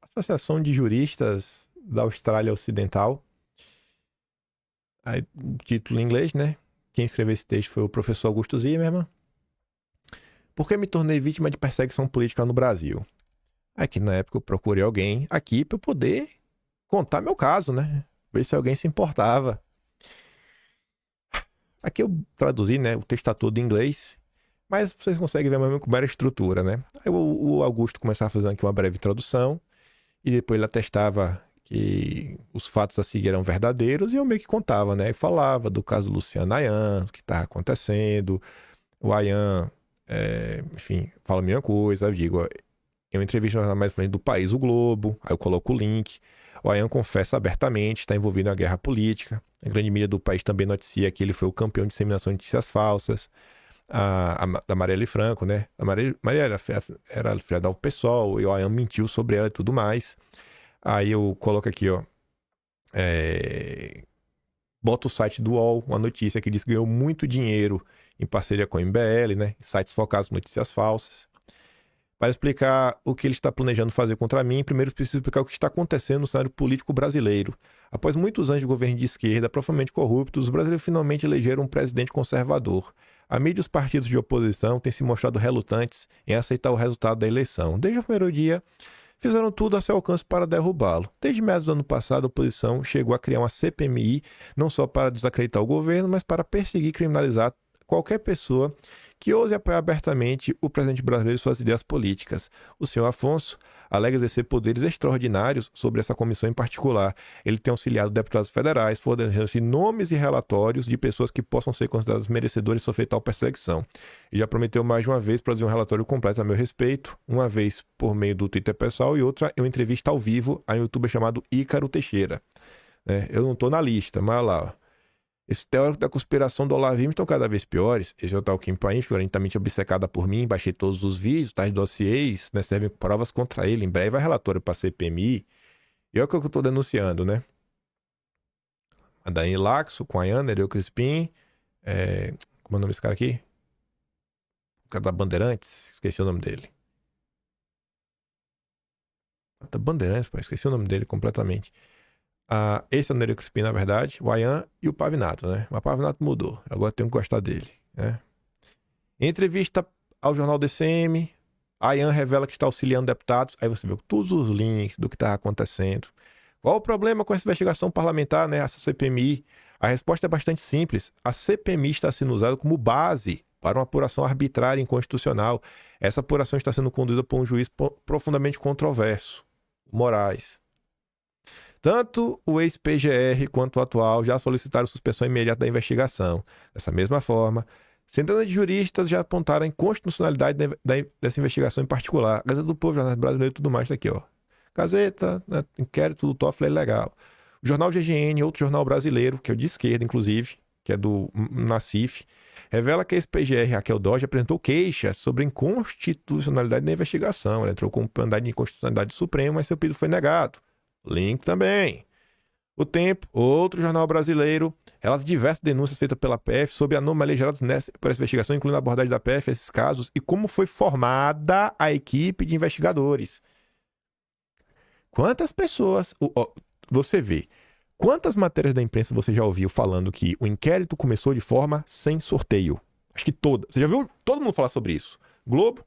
Associação de Juristas da Austrália Ocidental. Aí, título em inglês, né? Quem escreveu esse texto foi o professor Augusto Zimmermann. Por que me tornei vítima de perseguição política no Brasil? Aqui na época eu procurei alguém aqui para eu poder contar meu caso, né? Ver se alguém se importava. Aqui eu traduzi, né, o texto tá todo em inglês, mas vocês conseguem ver mais ou menos como era a estrutura, né? Aí o Augusto começava fazendo aqui uma breve introdução e depois ele atestava que os fatos a seguir eram verdadeiros e eu meio que contava, né? Eu falava do caso do Luciano Ayan, o que estava acontecendo. O Ayan, enfim, fala a mesma coisa. Eu digo, ó, eu entrevisto no jornal mais influente do país, o Globo, aí eu coloco o link. O Ayan confessa abertamente, está envolvido na guerra política. A grande mídia do país também noticia que ele foi o campeão de disseminação de notícias falsas. Da Marielle Franco, né? A Marielle era filha do PSOL e o Ayan mentiu sobre ela e tudo mais. Aí eu coloco aqui, ó. Bota o site do UOL, uma notícia que diz que ganhou muito dinheiro em parceria com o MBL, né? Sites focados em notícias falsas. Para explicar o que ele está planejando fazer contra mim, primeiro preciso explicar o que está acontecendo no cenário político brasileiro. Após muitos anos de governo de esquerda, profundamente corruptos, os brasileiros finalmente elegeram um presidente conservador. A mídia e os partidos de oposição têm se mostrado relutantes em aceitar o resultado da eleição. Desde o primeiro dia, fizeram tudo a seu alcance para derrubá-lo. Desde meados do ano passado, a oposição chegou a criar uma CPMI, não só para desacreditar o governo, mas para perseguir e criminalizar qualquer pessoa que ouse apoiar abertamente o presidente brasileiro e suas ideias políticas. O senhor Afonso alega exercer poderes extraordinários sobre essa comissão em particular. Ele tem auxiliado deputados federais, fornecendo-se nomes e relatórios de pessoas que possam ser consideradas merecedoras de sofrer tal perseguição. E já prometeu mais de uma vez produzir um relatório completo a meu respeito, uma vez por meio do Twitter pessoal e outra em uma entrevista ao vivo a um youtuber chamado Ícaro Teixeira. Eu não estou na lista, mas olha lá, ó. Esse teórico da conspiração do Olavim estão cada vez piores. Esse é o tal Kim Paim, violentamente obcecada por mim, baixei todos os vídeos, tais dossiês, né, servem provas contra ele. Em breve vai relatório para a CPMI. E é o que eu estou denunciando, né? A Dani Laxo, com a Ana, Nereu Crispim, como é o nome desse cara aqui? O cara da Bandeirantes, esqueci o nome dele. Da Bandeirantes, pô, esqueci o nome dele completamente. Esse é o Nereu Crispim, na verdade, o Ayan e o Pavinato, né? Mas o Pavinato mudou, agora tenho que gostar dele, né? Em entrevista ao jornal DCM, Ayan revela que está auxiliando deputados, aí você vê todos os links do que está acontecendo. Qual o problema com essa investigação parlamentar, né? Essa CPMI? A resposta é bastante simples. A CPMI está sendo usada como base para uma apuração arbitrária e inconstitucional. Essa apuração está sendo conduzida por um juiz profundamente controverso, Moraes. Tanto o ex-PGR quanto o atual já solicitaram suspensão imediata da investigação. Dessa mesma forma, centenas de juristas já apontaram a inconstitucionalidade dessa investigação em particular. Gazeta do Povo, Jornal Brasileiro e tudo mais, tá aqui, ó. Gazeta, né, inquérito do Toffoli é legal. O jornal GGN, outro jornal brasileiro, que é o de esquerda, inclusive, que é do Nassif, revela que a ex-PGR Raquel Dodge apresentou queixas sobre a inconstitucionalidade da investigação. Ela entrou com um mandado de inconstitucionalidade supremo, mas seu pedido foi negado. Link também. O Tempo, outro jornal brasileiro, relata diversas denúncias feitas pela PF sobre anomalias geradas por essa investigação, incluindo a abordagem da PF a esses casos e como foi formada a equipe de investigadores. Quantas pessoas... você vê, quantas matérias da imprensa você já ouviu falando que o inquérito começou de forma sem sorteio? Acho que toda. Você já viu todo mundo falar sobre isso? Globo,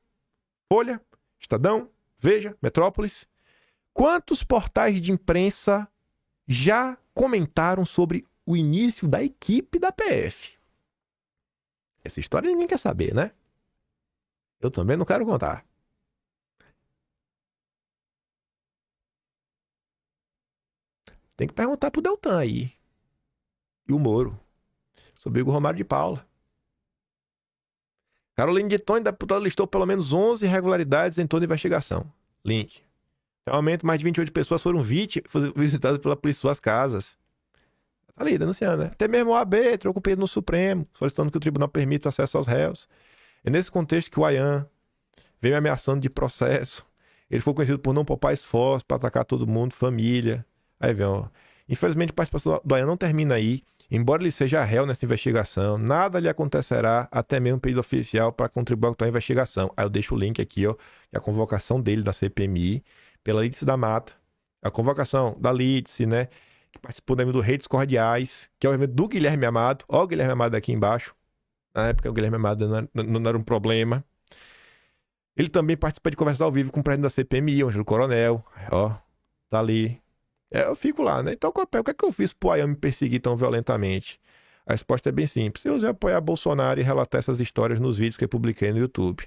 Folha, Estadão, Veja, Metrópolis... Quantos portais de imprensa já comentaram sobre o início da equipe da PF? Essa história ninguém quer saber, né? Eu também não quero contar. Tem que perguntar pro Deltan aí. E o Moro. Sobre o Igor Romário de Paula. Caroline de Tony, deputada, listou pelo menos 11 irregularidades em toda a investigação. Link. Realmente, mais de 28 pessoas foram visitadas pela polícia em suas casas. Tá ali, denunciando, né? Até mesmo o AB trocou pedido no Supremo, solicitando que o tribunal permita acesso aos réus. É nesse contexto que o Ayan veio me ameaçando de processo. Ele foi conhecido por não poupar esforço para atacar todo mundo, família. Aí vem, ó. Infelizmente, a participação do Ayan não termina aí. Embora ele seja réu nessa investigação, nada lhe acontecerá, até mesmo pedido oficial para contribuir com a investigação. Aí eu deixo o link aqui, ó, que é a convocação dele da CPMI, pela Lídice da Mata, a convocação da Lídice, né, que participou do evento do Redes Cordiais, que é o evento do Guilherme Amado. Ó, o Guilherme Amado aqui embaixo. Na época o Guilherme Amado não era um problema. Ele também participa de conversas ao vivo com o presidente da CPMI, o Ângelo Coronel. Ó, tá ali. Eu fico lá, né? Então, o que é que eu fiz pro Ayan me perseguir tão violentamente? A resposta é bem simples. Eu usei apoiar Bolsonaro e relatar essas histórias nos vídeos que eu publiquei no YouTube.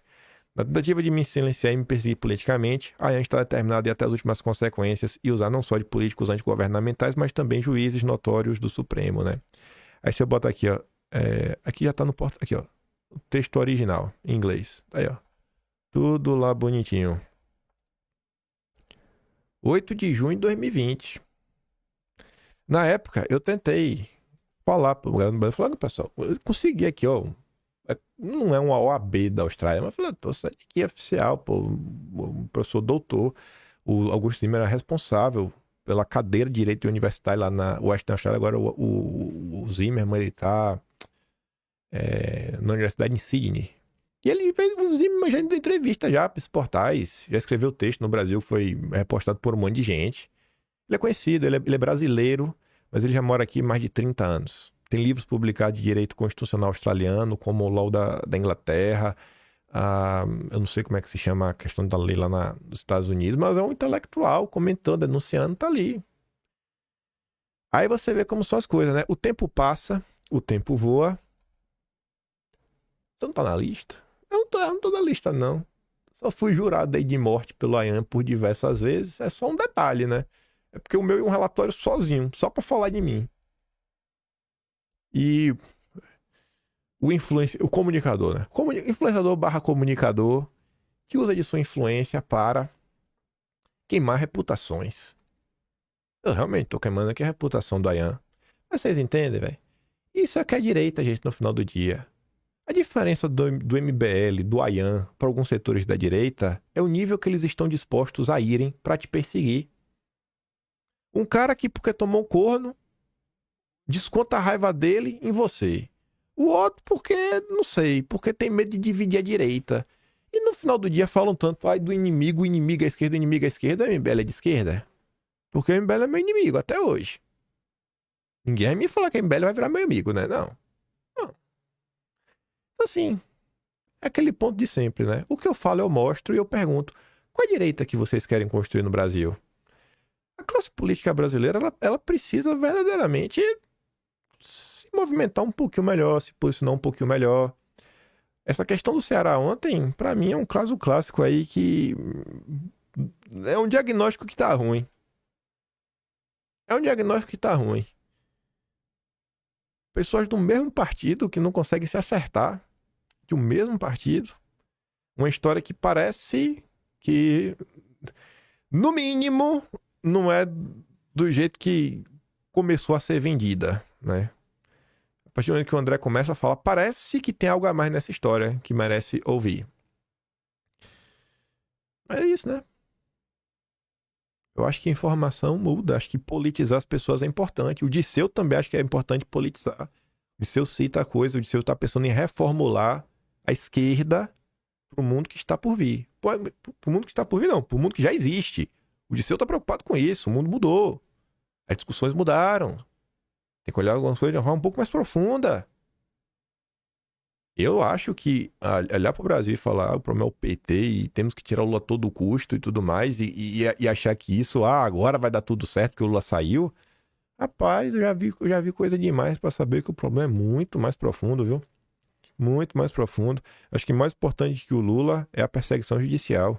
Na tentativa de me silenciar e me perseguir politicamente, a AYAN está determinada a ir até as últimas consequências e usar não só de políticos antigovernamentais, mas também juízes notórios do Supremo, né? Aí se eu botar aqui, ó, aqui já tá no porta, aqui, ó, o texto original, em inglês. Aí, ó, tudo lá bonitinho. 8 de junho de 2020. Na época, eu tentei falar pro galera do Brasil, falar, pessoal, eu consegui aqui, ó, não é uma OAB da Austrália, mas eu falei, tô saindo aqui oficial, pô, o professor doutor, o Augusto Zimmer era responsável pela cadeira de Direito Universitário lá na Western Australia, agora o Zimmerman, ele tá na Universidade em Sydney. E ele fez, o Zimmerman já deu entrevista já para esses portais, já escreveu texto no Brasil, foi repostado por um monte de gente. Ele é conhecido, ele é brasileiro, mas ele já mora aqui há mais de 30 anos. Tem livros publicados de direito constitucional australiano, como o Law da Inglaterra. Eu não sei como é que se chama a questão da lei lá nos Estados Unidos, mas é um intelectual comentando, denunciando, tá ali. Aí você vê como são as coisas, né? O tempo passa, o tempo voa. Você não tá na lista? Eu não tô na lista, não. Só fui jurado aí de morte pelo AYAN por diversas vezes. É só um detalhe, né? É porque o meu é um relatório sozinho, só pra falar de mim. E o comunicador, né? Influenciador barra comunicador que usa de sua influência para queimar reputações. Eu realmente tô queimando aqui a reputação do AYAN. Mas vocês entendem, velho? Isso é que é direita, gente, no final do dia. A diferença do MBL, do AYAN, para alguns setores da direita é o nível que eles estão dispostos a irem para te perseguir. Um cara que, porque tomou um corno, desconta a raiva dele em você. O outro porque, não sei, porque tem medo de dividir a direita. E no final do dia falam tanto, do inimigo, inimigo à esquerda, inimigo à esquerda, o MBL é de esquerda. Porque o MBL é meu inimigo até hoje. Ninguém vai me falar que o MBL vai virar meu amigo, né? Não. Assim, é aquele ponto de sempre, né? O que eu falo eu mostro e eu pergunto, qual é a direita que vocês querem construir no Brasil? A classe política brasileira, ela precisa verdadeiramente se movimentar um pouquinho melhor, se posicionar um pouquinho melhor. Essa questão do Ceará ontem, pra mim, é um caso clássico aí que é um diagnóstico que tá ruim. É um diagnóstico que tá ruim. Pessoas do mesmo partido que não conseguem se acertar, de um mesmo partido. Uma história que parece que, no mínimo, não é do jeito que começou a ser vendida, né? A partir do momento que o André começa a falar, parece que tem algo a mais nessa história que merece ouvir. É isso, né? Eu acho que informação muda, acho que politizar as pessoas é importante. O Disseu também acho que é importante politizar. O Disseu cita a coisa, o Disseu está pensando em reformular a esquerda para o mundo que está por vir. Para o mundo que está por vir, não, para o mundo que já existe. O Disseu está preocupado com isso, o mundo mudou. As discussões mudaram. Tem que olhar algumas coisas de uma forma um pouco mais profunda. Eu acho que olhar para o Brasil e falar o problema é o PT e temos que tirar o Lula a todo custo e tudo mais, e achar que isso, agora vai dar tudo certo que o Lula saiu. Rapaz, eu já vi coisa demais para saber que o problema é muito mais profundo, viu? Muito mais profundo. Acho que mais importante que o Lula é a perseguição judicial.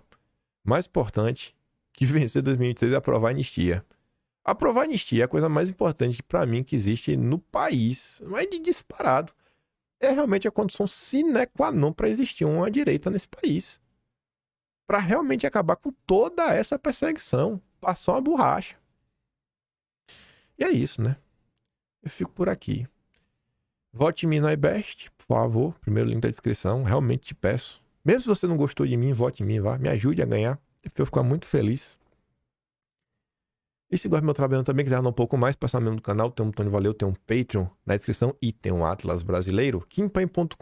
Mais importante que vencer 2026 é aprovar a anistia. Aprovar a anistia é a coisa mais importante para mim que existe no país, mas de disparado. É realmente a condição sine qua non para existir uma direita nesse país. Para realmente acabar com toda essa perseguição. Passar uma borracha. E é isso, né? Eu fico por aqui. Vote em mim no iBest, por favor. Primeiro link da descrição. Realmente te peço. Mesmo se você não gostou de mim, vote em mim, vá. Me ajude a ganhar. Eu vou ficar muito feliz. E se gosta do meu trabalho também, quiser dar um pouco mais, passar mesmo no canal, tem um botão de valeu, tem um Patreon na descrição e tem um Atlas brasileiro, kimpan.com.br,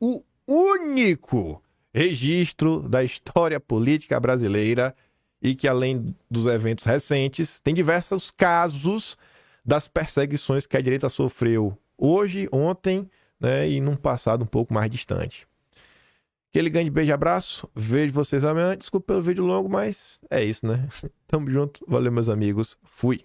o único registro da história política brasileira e que, além dos eventos recentes, tem diversos casos das perseguições que a direita sofreu hoje, ontem, né, e num passado um pouco mais distante. Aquele grande beijo e abraço. Vejo vocês amanhã. Desculpa pelo vídeo longo, mas é isso, né? Tamo junto. Valeu, meus amigos. Fui.